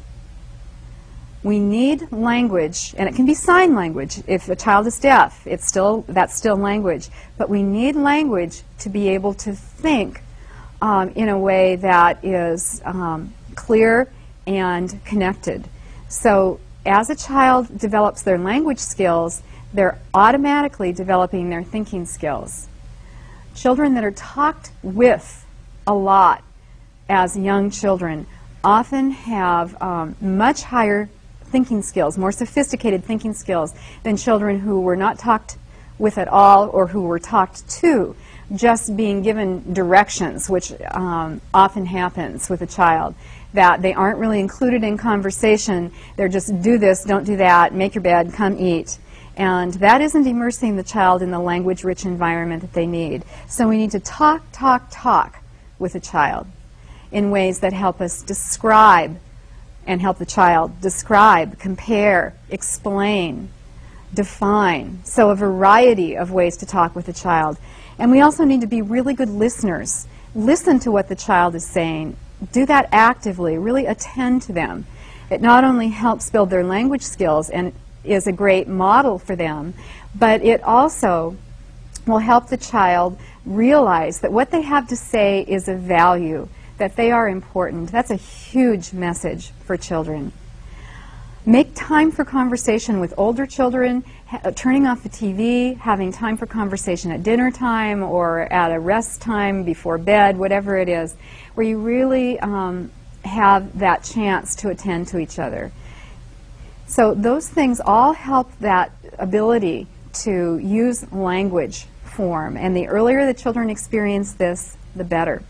We need language, and it can be sign language. If a child is deaf, that's still language. But we need language to be able to think in a way that is clear and connected. So as a child develops their language skills, they're automatically developing their thinking skills. Children that are talked with a lot as young children often have much higher thinking skills, more sophisticated thinking skills than children who were not talked with at all or who were talked to, just being given directions, which often happens with a child, that they aren't really included in conversation. They're just do this, don't do that, make your bed, come eat. And that isn't immersing the child in the language-rich environment that they need. So we need to talk with a child in ways that help us describe and help the child describe, compare, explain, define. So a variety of ways to talk with a child. And we also need to be really good listeners. Listen to what the child is saying. Do that actively. Really attend to them. It not only helps build their language skills and is a great model for them, but it also will help the child realize that what they have to say is of value, that they are important. That's a huge message for children. Make time for conversation with older children, turning off the TV, having time for conversation at dinner time or at a rest time before bed, whatever it is, where you really have that chance to attend to each other. So those things all help that ability to use language form, and the earlier the children experience this, the better.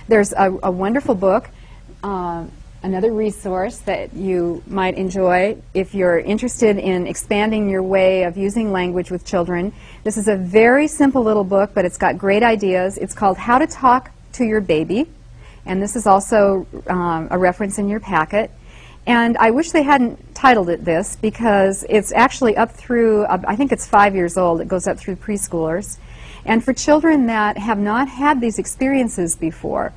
There's a wonderful book, another resource that you might enjoy if you're interested in expanding your way of using language with children. This is a very simple little book, but it's got great ideas. It's called How to Talk to Your Baby, and this is also a reference in your packet. And I wish they hadn't titled it this, because it's actually up through, I think it's 5 years old. It goes up through preschoolers. And for children that have not had these experiences before,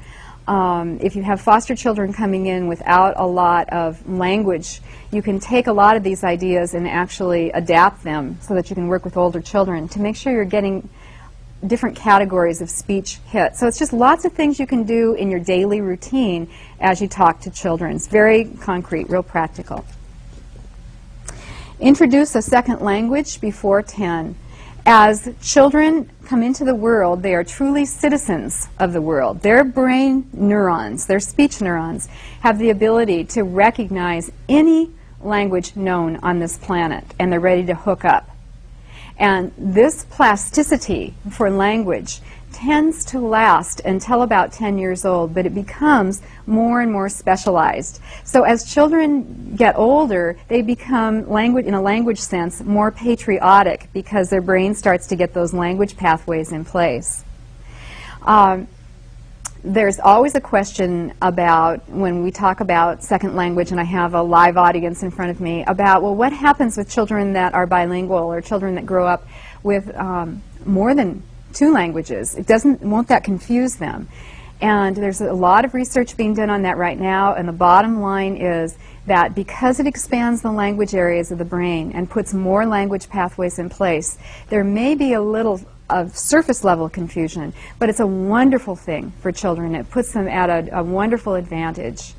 if you have foster children coming in without a lot of language, you can take a lot of these ideas and actually adapt them so that you can work with older children to make sure you're getting different categories of speech hit. So it's just lots of things you can do in your daily routine as you talk to children. It's very concrete, real practical. Introduce a second language before 10. As children come into the world, they are truly citizens of the world. Their brain neurons, their speech neurons, have the ability to recognize any language known on this planet, and they're ready to hook up. And this plasticity for language tends to last until about 10 years old, but it becomes more and more specialized. So as children get older, they become, in a language sense, more patriotic because their brain starts to get those language pathways in place. There's always a question about, when we talk about second language, and I have a live audience in front of me, about, well, what happens with children that are bilingual or children that grow up with more than 2 languages? Won't that confuse them? And there's a lot of research being done on that right now, and the bottom line is that because it expands the language areas of the brain and puts more language pathways in place, there may be a little of surface level confusion, but it's a wonderful thing for children. It puts them at a wonderful advantage.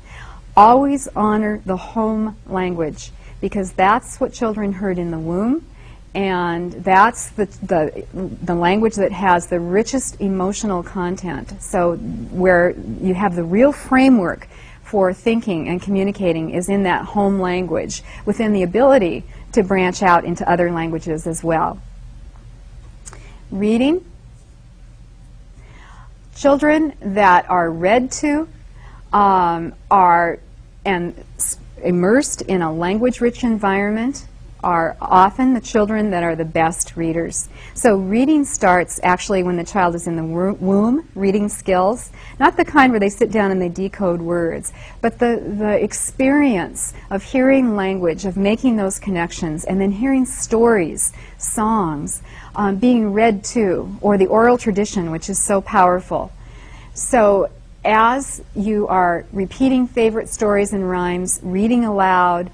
Always honor the home language, because that's what children heard in the womb, and that's the language that has the richest emotional content. So where you have the real framework for thinking and communicating is in that home language, within the ability to branch out into other languages as well. Reading. Children that are read to are immersed in a language-rich environment are often the children that are the best readers. So reading starts actually when the child is in the womb, reading skills, not the kind where they sit down and they decode words, but the experience of hearing language, of making those connections, and then hearing stories, songs, being read to, or the oral tradition, which is so powerful. So as you are repeating favorite stories and rhymes, reading aloud,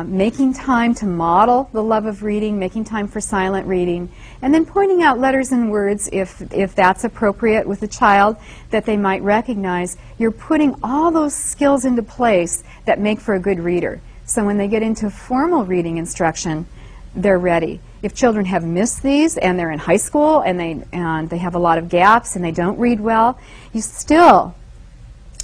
making time to model the love of reading, making time for silent reading, and then pointing out letters and words if that's appropriate with the child that they might recognize. You're putting all those skills into place that make for a good reader. So when they get into formal reading instruction, they're ready. If children have missed these and they're in high school and they have a lot of gaps and they don't read well, you still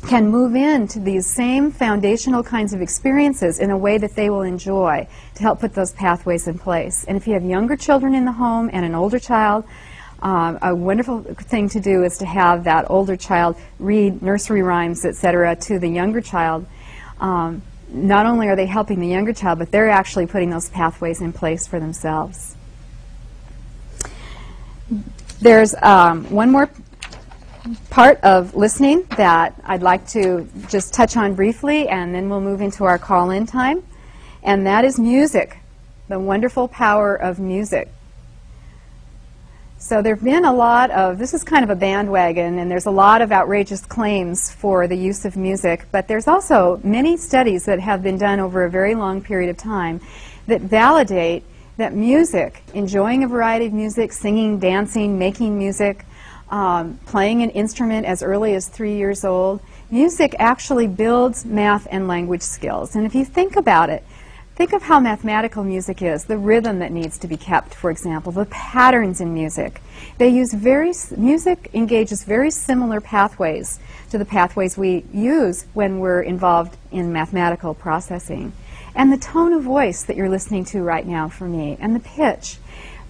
can move into these same foundational kinds of experiences in a way that they will enjoy to help put those pathways in place. And if you have younger children in the home and an older child, a wonderful thing to do is to have that older child read nursery rhymes, etc., to the younger child. Not only are they helping the younger child, but they're actually putting those pathways in place for themselves. There's one more part of listening that I'd like to just touch on briefly, and then we'll move into our call-in time, and that is music, the wonderful power of music. So there have been a lot of, this is kind of a bandwagon, and there's a lot of outrageous claims for the use of music, but there's also many studies that have been done over a very long period of time that validate that music, enjoying a variety of music, singing, dancing, making music, playing an instrument as early as 3 years old, music actually builds math and language skills. And if you think about it, think of how mathematical music is, the rhythm that needs to be kept, for example, the patterns in music. Music engages very similar pathways to the pathways we use when we're involved in mathematical processing. And the tone of voice that you're listening to right now for me, and the pitch,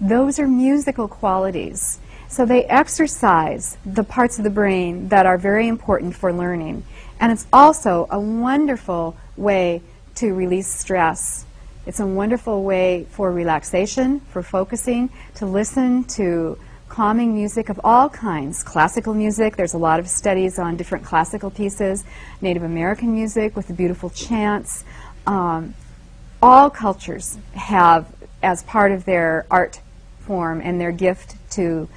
those are musical qualities. So they exercise the parts of the brain that are very important for learning. And it's also a wonderful way to release stress. It's a wonderful way for relaxation, for focusing, to listen to calming music of all kinds. Classical music, there's a lot of studies on different classical pieces, Native American music with the beautiful chants. All cultures have, as part of their art form and their gift to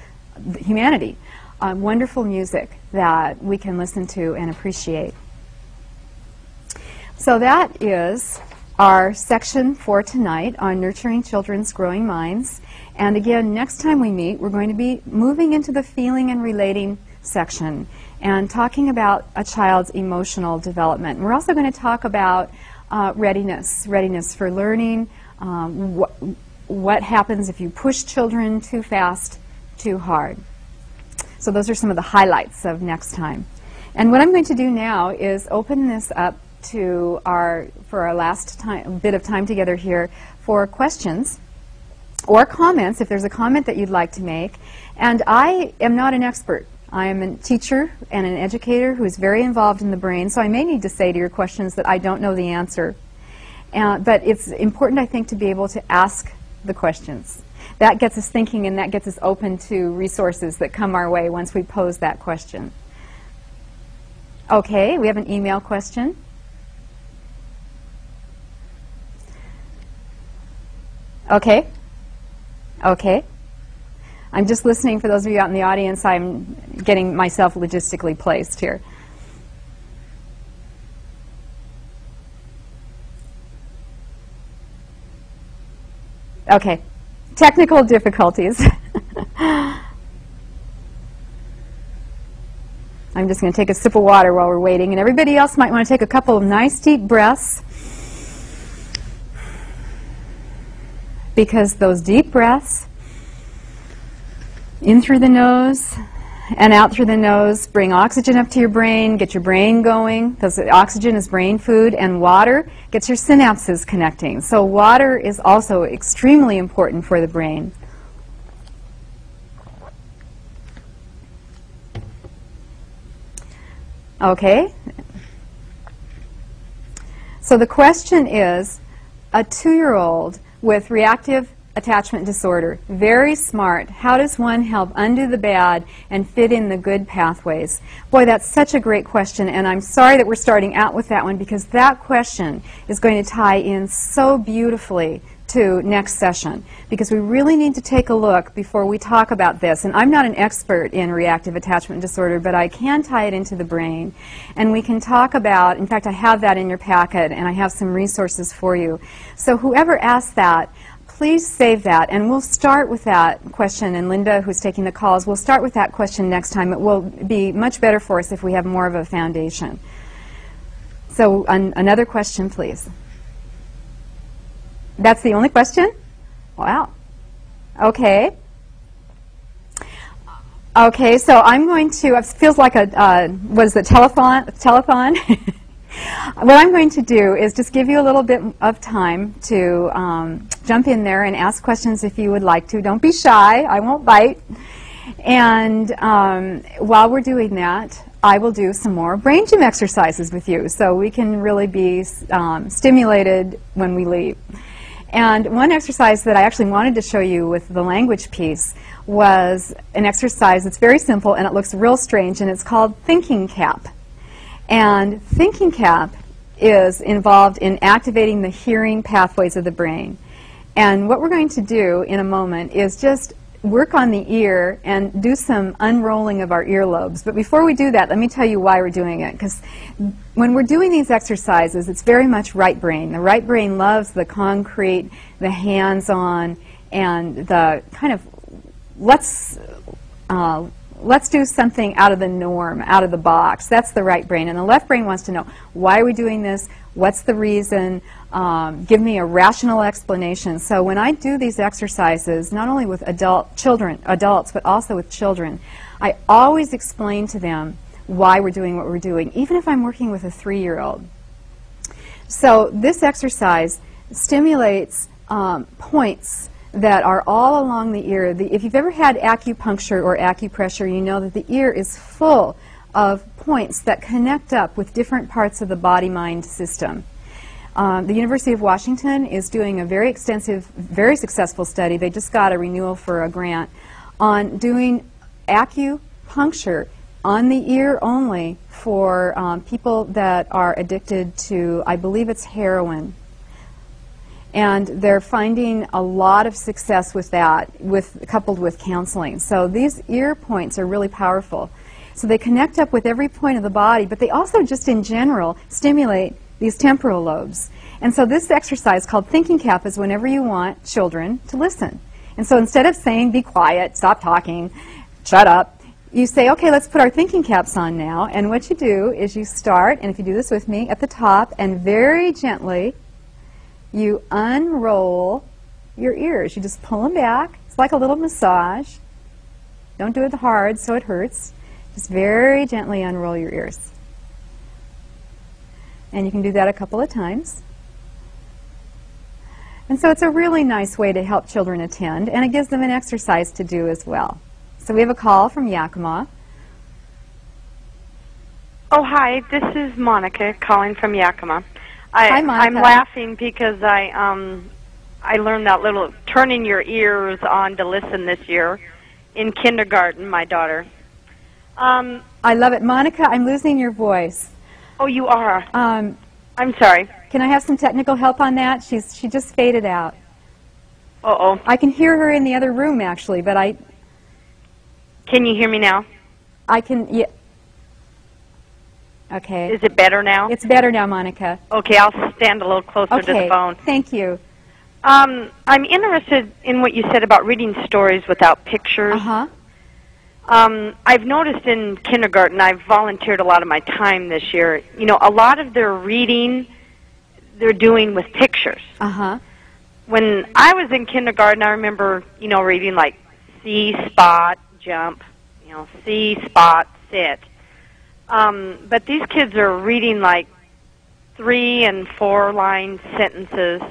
humanity, wonderful music that we can listen to and appreciate. So that is our section for tonight on nurturing children's growing minds. And again, next time we meet, we're going to be moving into the feeling and relating section and talking about a child's emotional development. And we're also going to talk about readiness for learning, what happens if you push children too fast, too hard. So those are some of the highlights of next time. And what I'm going to do now is open this up to for our last bit of time together here for questions or comments, if there's a comment that you'd like to make. And I am not an expert. I am a teacher and an educator who is very involved in the brain, so I may need to say to your questions that I don't know the answer. But it's important, I think, to be able to ask the questions. That gets us thinking, and that gets us open to resources that come our way once we pose that question. Okay, we have an email question. Okay. Okay. I'm just listening for those of you out in the audience. I'm getting myself logistically placed here. Okay. Technical difficulties. I'm just going to take a sip of water while we're waiting, and everybody else might want to take a couple of nice deep breaths, because those deep breaths in through the nose and out through the nose bring oxygen up to your brain, get your brain going, because oxygen is brain food, and water gets your synapses connecting. So water is also extremely important for the brain. Okay. So the question is, a 2-year-old with reactive attachment disorder, very smart. How does one help undo the bad and fit in the good pathways? Boy, that's such a great question, and I'm sorry that we're starting out with that one, because that question is going to tie in so beautifully to next session, because we really need to take a look before we talk about this. And I'm not an expert in reactive attachment disorder, but I can tie it into the brain. And we can talk about, in fact, I have that in your packet, and I have some resources for you. So whoever asks that, please save that, and we'll start with that question. And Linda, who's taking the calls, we'll start with that question next time. It will be much better for us if we have more of a foundation. So another question, please. That's the only question? Wow. Okay. Okay, so I'm going to, it feels like a, what is it, telethon? What I'm going to do is just give you a little bit of time to jump in there and ask questions if you would like to. Don't be shy, I won't bite. And while we're doing that, I will do some more brain gym exercises with you so we can really be stimulated when we leave. And one exercise that I actually wanted to show you with the language piece was an exercise that's very simple and it looks real strange, and it's called thinking cap. And thinking cap is involved in activating the hearing pathways of the brain. And what we're going to do in a moment is just work on the ear and do some unrolling of our earlobes. But before we do that, let me tell you why we're doing it. Because when we're doing these exercises, it's very much right brain. The right brain loves the concrete, the hands-on, and the kind of let's do something out of the norm, out of the box. That's the right brain. And the left brain wants to know, why are we doing this? What's the reason? Give me a rational explanation. So when I do these exercises, not only with adults, but also with children, I always explain to them why we're doing what we're doing, even if I'm working with a 3-year-old. So this exercise stimulates points that are all along the ear. If you've ever had acupuncture or acupressure, you know that the ear is full of points that connect up with different parts of the body-mind system. The University of Washington is doing a very extensive, very successful study. They just got a renewal for a grant on doing acupuncture on the ear only for people that are addicted to, I believe it's heroin. And they're finding a lot of success with that, coupled with counseling. So these ear points are really powerful. So they connect up with every point of the body, but they also just in general stimulate these temporal lobes. And so this exercise called thinking cap is whenever you want children to listen. And so instead of saying, be quiet, stop talking, shut up, you say, okay, let's put our thinking caps on now. And what you do is you start, and if you do this with me, at the top, and very gently, you unroll your ears. You just pull them back. It's like a little massage. Don't do it hard so it hurts. Just very gently unroll your ears. And you can do that a couple of times. And so it's a really nice way to help children attend, and it gives them an exercise to do as well. So we have a call from Yakima. Oh, hi. This is Monica calling from Yakima. Hi, Monica. I'm laughing because I learned that little turning your ears on to listen this year in kindergarten, my daughter. I love it. Monica, I'm losing your voice. Oh, you are? I'm sorry. Can I have some technical help on that? She just faded out. Uh-oh. I can hear her in the other room, actually, but I... Can you hear me now? I can... Yeah. Okay. Is it better now? It's better now, Monica. Okay, I'll stand a little closer to the phone. Thank you. I'm interested in what you said about reading stories without pictures. Uh-huh. I've noticed in kindergarten, I've volunteered a lot of my time this year, you know, a lot of their reading, they're doing with pictures. Uh-huh. When I was in kindergarten, I remember, you know, reading like see, spot, jump, you know, see, spot, sit. But these kids are reading like 3- and 4-line sentences,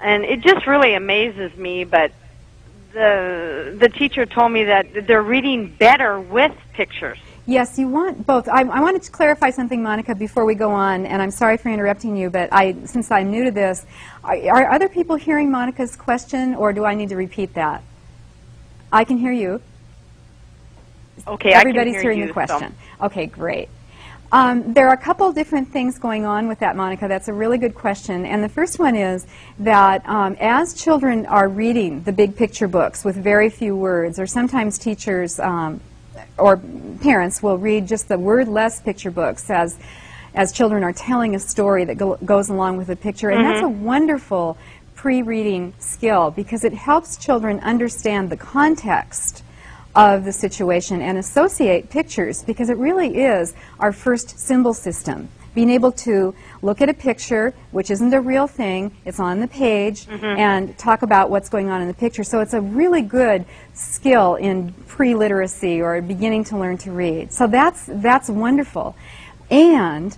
and it just really amazes me. But the teacher told me that they're reading better with pictures. Yes, you want both. I wanted to clarify something, Monica, before we go on, and I'm sorry for interrupting you, but since I'm new to this, are other people hearing Monica's question, or do I need to repeat that? I can hear you. Okay, Everybody's I can hear hearing you, the question. So. Okay, great. There are a couple different things going on with that, Monica. That's a really good question. And the first one is that as children are reading the big picture books with very few words, or sometimes teachers or parents will read just the word-less picture books as children are telling a story that goes along with the picture. And that's a wonderful pre-reading skill because it helps children understand the context of the situation and associate pictures, because it really is our first symbol system. Being able to look at a picture, which isn't a real thing, it's on the page, and talk about what's going on in the picture. So it's a really good skill in pre-literacy or beginning to learn to read. So that's wonderful. And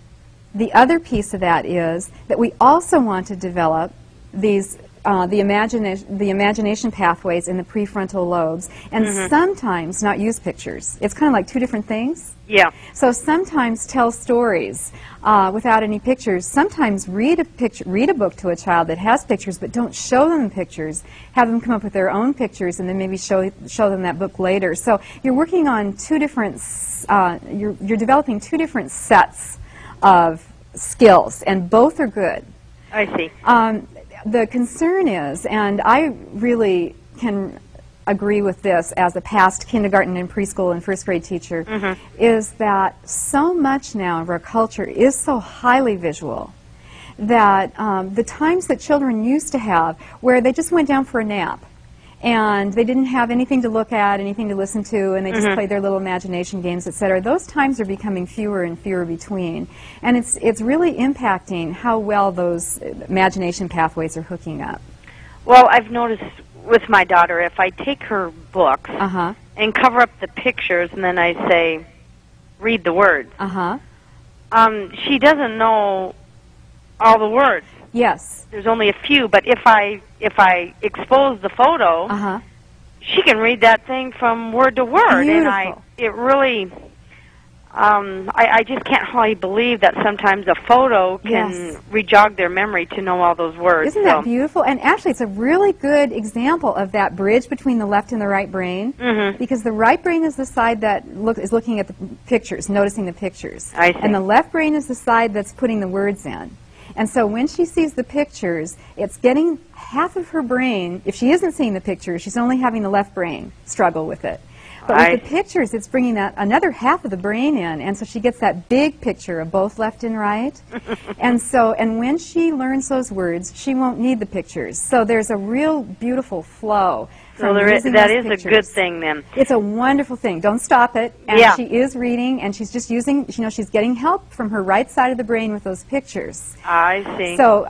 the other piece of that is that we also want to develop these the imagination pathways in the prefrontal lobes, and sometimes not use pictures. It's kind of like two different things. Yeah. So sometimes tell stories without any pictures. Sometimes read a book to a child that has pictures, but don't show them the pictures. Have them come up with their own pictures, and then maybe show them that book later. So you're working on two different. You're developing two different sets of skills, and both are good. I see. The concern is, and I really can agree with this as a past kindergarten and preschool and first grade teacher, is that so much now of our culture is so highly visual that the times that children used to have where they just went down for a nap and they didn't have anything to look at, anything to listen to, and they just played their little imagination games, etc. Those times are becoming fewer and fewer between, and it's really impacting how well those imagination pathways are hooking up. Well, I've noticed with my daughter, if I take her books and cover up the pictures, and then I say, read the words, she doesn't know all the words. Yes. There's only a few, but if I expose the photo, she can read that thing from word to word. Beautiful. And it really, I just can't hardly believe that sometimes a photo can re-jog their memory to know all those words. Isn't that beautiful? And actually, it's a really good example of that bridge between the left and the right brain, because the right brain is the side that is looking at the pictures, noticing the pictures. I see. And the left brain is the side that's putting the words in. And so when she sees the pictures, it's getting half of her brain. If she isn't seeing the pictures, she's only having the left brain struggle with it. But with the pictures, it's bringing that another half of the brain in, and so she gets that big picture of both left and right. And when she learns those words, she won't need the pictures. So there's a real beautiful flow. So that is a good thing then. It's a wonderful thing. Don't stop it. And she is reading, and she's just using, she's getting help from her right side of the brain with those pictures. I see. So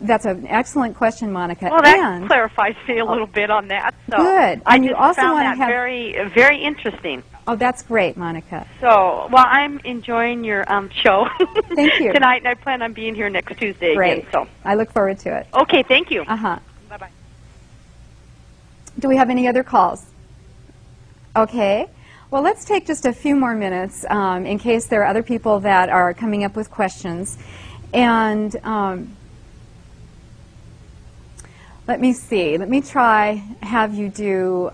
that's an excellent question, Monica. Well, that clarifies me a little bit on that. So good. I and just you also found want that to have very, very interesting. Oh, that's great, Monica. So, well, I'm enjoying your show Thank you. tonight, and I plan on being here next Tuesday great. again. So I look forward to it. Okay, thank you. Bye-bye. Do we have any other calls? Okay. Well, let's take just a few more minutes in case there are other people that are coming up with questions. And let me see. Let me have you do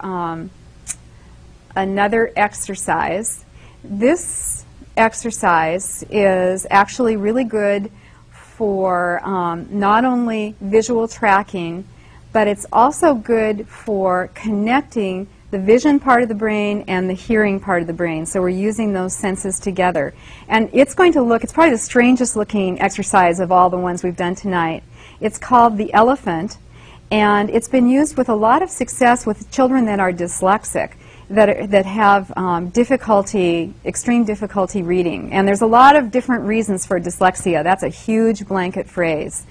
another exercise. This exercise is actually really good for not only visual tracking, but it's also good for connecting the vision part of the brain and the hearing part of the brain. So we're using those senses together. And it's going to look, it's probably the strangest looking exercise of all the ones we've done tonight. It's called the elephant, and it's been used with a lot of success with children that are dyslexic, that have difficulty, extreme difficulty reading. And there's a lot of different reasons for dyslexia. That's a huge blanket phrase.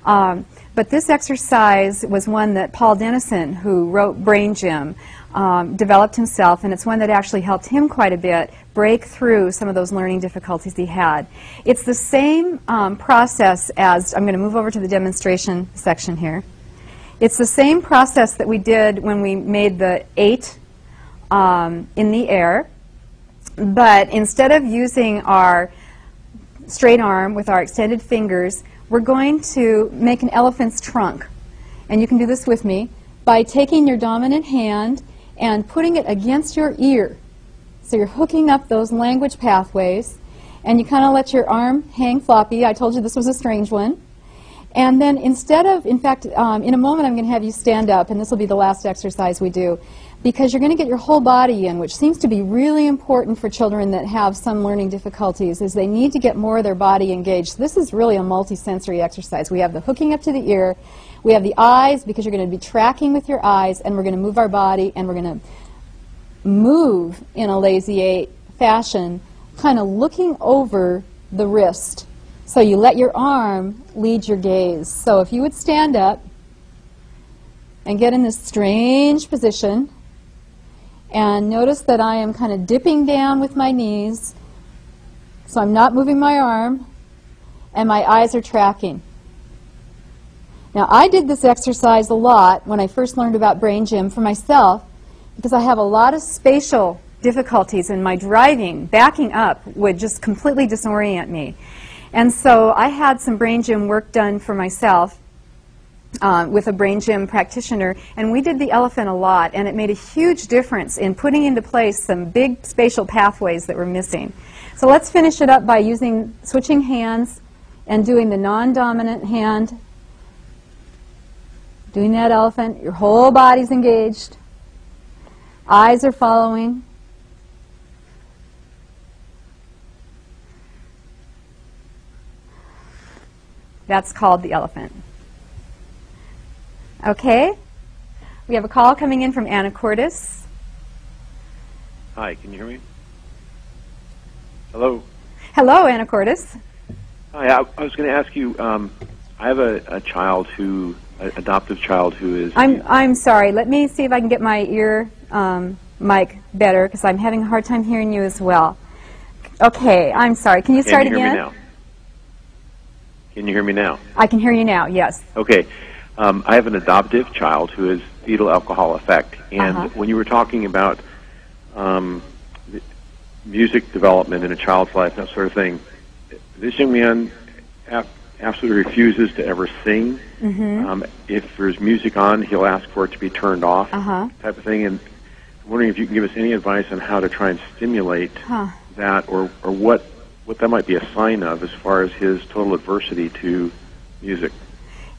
But this exercise was one that Paul Dennison, who wrote Brain Gym, developed himself, and it's one that actually helped him quite a bit break through some of those learning difficulties he had. It's the same process as, I'm going to move over to the demonstration section here. It's the same process that we did when we made the 8 in the air, but instead of using our straight arm with our extended fingers, we're going to make an elephant's trunk. And you can do this with me by taking your dominant hand and putting it against your ear. So you're hooking up those language pathways, And you kind of let your arm hang floppy. I told you this was a strange one. And then instead of, in fact, in a moment I'm going to have you stand up, and this will be the last exercise we do, because you're going to get your whole body in, which seems to be really important for children that have some learning difficulties, is they need to get more of their body engaged. This is really a multi-sensory exercise. We have the hooking up to the ear, we have the eyes, because you're going to be tracking with your eyes, and we're going to move our body, and we're going to move in a lazy 8 fashion, kind of looking over the wrist. So you let your arm lead your gaze. So if you would stand up and get in this strange position, and notice that I am kind of dipping down with my knees, so I'm not moving my arm, and my eyes are tracking. Now, I did this exercise a lot when I first learned about brain gym for myself, because I have a lot of spatial difficulties, and my driving, backing up, would just completely disorient me. And so I had some brain gym work done for myself with a brain gym practitioner, and we did the elephant a lot, and it made a huge difference in putting into place some big spatial pathways that were missing. So let's finish it up by switching hands and doing the non-dominant hand, doing that elephant. Your whole body's engaged. Eyes are following. That's called the elephant. Okay. We have a call coming in from Anacortes. Hi, can you hear me? Hello. Hello, Anacortes. Hi, I was going to ask you, I have a child an adoptive child who is... I'm sorry. Let me see if I can get my ear mic better, because I'm having a hard time hearing you as well. Okay, I'm sorry. Can you start again? Can you hear me now? Can you hear me now? I can hear you now, yes. Okay. I have an adoptive child who has fetal alcohol effect. And when you were talking about music development in a child's life, that sort of thing, this young man absolutely refuses to ever sing. If there's music on, he'll ask for it to be turned off, type of thing. And I'm wondering if you can give us any advice on how to try and stimulate that, or what that might be a sign of as far as his total adversity to music.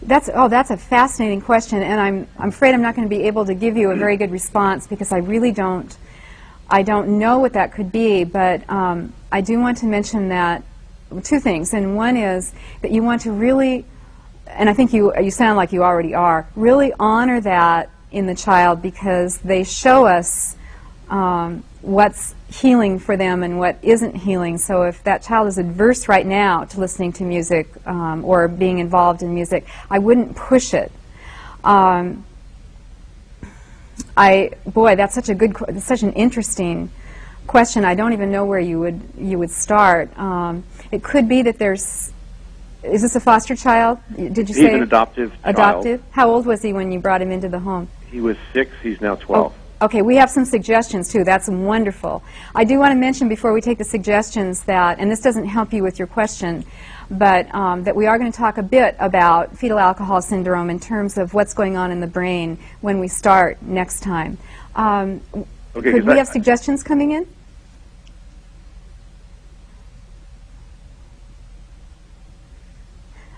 That's a fascinating question, and I'm afraid I'm not going to be able to give you a very good response, because I really don't know what that could be. But I do want to mention that two things, and one is that you want to really, and I think you sound like you already are, really honor that in the child, because they show us what's healing for them and what isn't healing. So if that child is adverse right now to listening to music or being involved in music, I wouldn't push it. Boy, that's such an interesting question. I don't even know where you would start. It could be that is this a foster child? Did you say? He's an adoptive child. Adoptive? How old was he when you brought him into the home? He was 6. He's now 12. Oh. Okay, we have some suggestions too. That's wonderful. I do want to mention before we take the suggestions that, and this doesn't help you with your question, but that we are going to talk a bit about fetal alcohol syndrome in terms of what's going on in the brain when we start next time. Could we have suggestions coming in?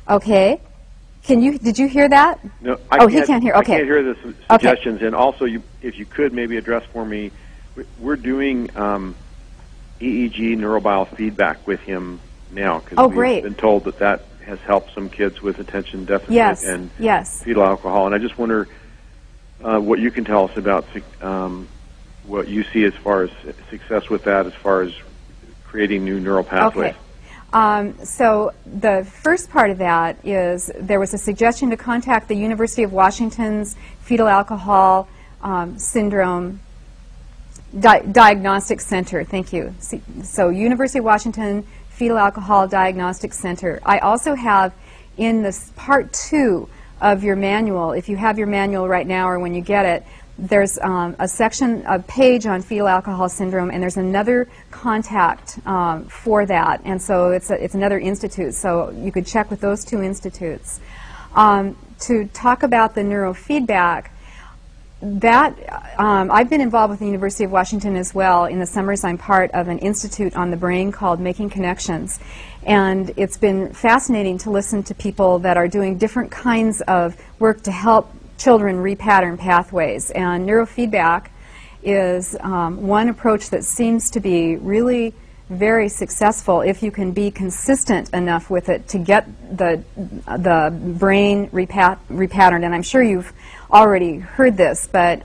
Okay. Did you hear that? No, he can't hear. Okay. I can't hear the suggestions. Okay. And also, if you could maybe address for me, we're doing EEG neurobiofeedback with him now, because we've been told that has helped some kids with attention deficit and fetal alcohol. And I just wonder what you can tell us about what you see as far as success with that, as far as creating new neural pathways. Okay. So the first part of that is there was a suggestion to contact the University of Washington's Fetal Alcohol Syndrome Diagnostic Center. Thank you. So University of Washington Fetal Alcohol Diagnostic Center. I also have in this part 2 of your manual, if you have your manual right now or when you get it, there's a page on fetal alcohol syndrome, and there's another contact for that, and so it's another institute, so you could check with those 2 institutes. To talk about the neurofeedback, I've been involved with the University of Washington as well. In the summers, I'm part of an institute on the brain called Making Connections. And it's been fascinating to listen to people that are doing different kinds of work to help children repattern pathways. And neurofeedback is one approach that seems to be really very successful if you can be consistent enough with it to get the brain repatterned. And I'm sure you've already heard this, but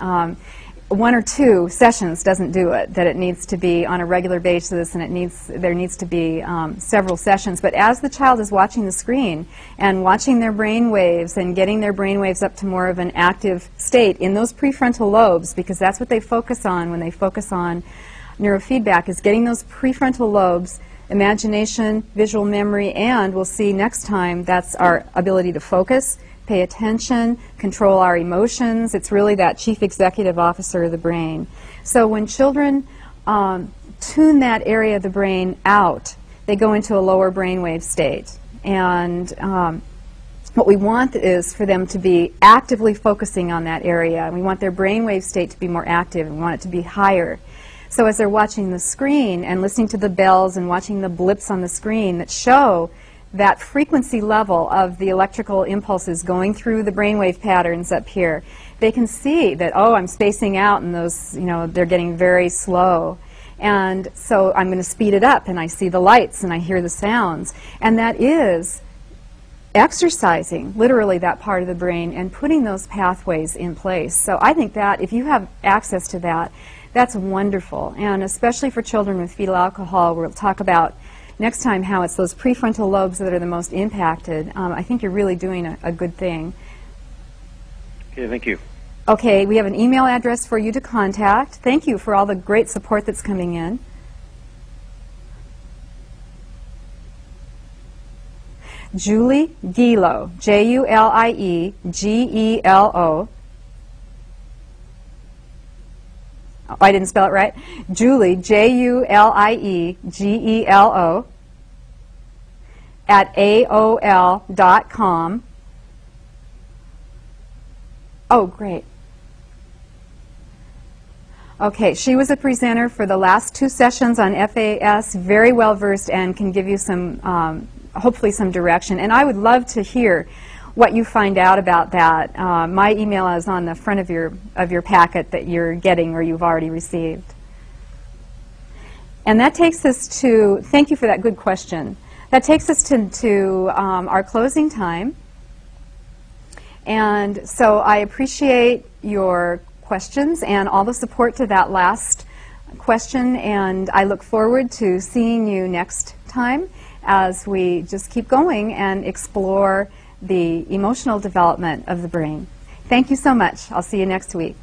one or two sessions doesn't do it, that it needs to be on a regular basis, and there needs to be several sessions. But as the child is watching the screen and watching their brain waves and getting their brain waves up to more of an active state in those prefrontal lobes, because that's what they focus on when they focus on neurofeedback, is getting those prefrontal lobes, imagination, visual memory, and we'll see next time that's our ability to focus, pay attention, control our emotions. It's really that chief executive officer of the brain. So when children tune that area of the brain out, they go into a lower brainwave state. And what we want is for them to be actively focusing on that area. We want their brainwave state to be more active, and we want it to be higher. So as they're watching the screen and listening to the bells and watching the blips on the screen that show that frequency level of the electrical impulses going through the brainwave patterns up here, they can see that, oh, I'm spacing out and those, they're getting very slow. And so I'm going to speed it up, and I see the lights and I hear the sounds. And that is exercising, literally, that part of the brain and putting those pathways in place. So I think that if you have access to that, that's wonderful. And especially for children with fetal alcohol, we'll talk about next time how it's those prefrontal lobes that are the most impacted. I think you're really doing a good thing. Okay, thank you. Okay, we have an email address for you to contact. Thank you for all the great support that's coming in. Julie Gelo, Juliegelo. Oh, I didn't spell it right. Julie, Juliegelo, at AOL.com. Oh, great. Okay, she was a presenter for the last 2 sessions on FAS, very well versed, and can give you some, hopefully some direction. And I would love to hear what you find out about that. My email is on the front of your packet that you're getting or you've already received. And that takes us to, thank you for that good question. That takes us to our closing time. And so I appreciate your questions and all the support to that last question, and I look forward to seeing you next time as we just keep going and explore the emotional development of the brain. Thank you so much. I'll see you next week.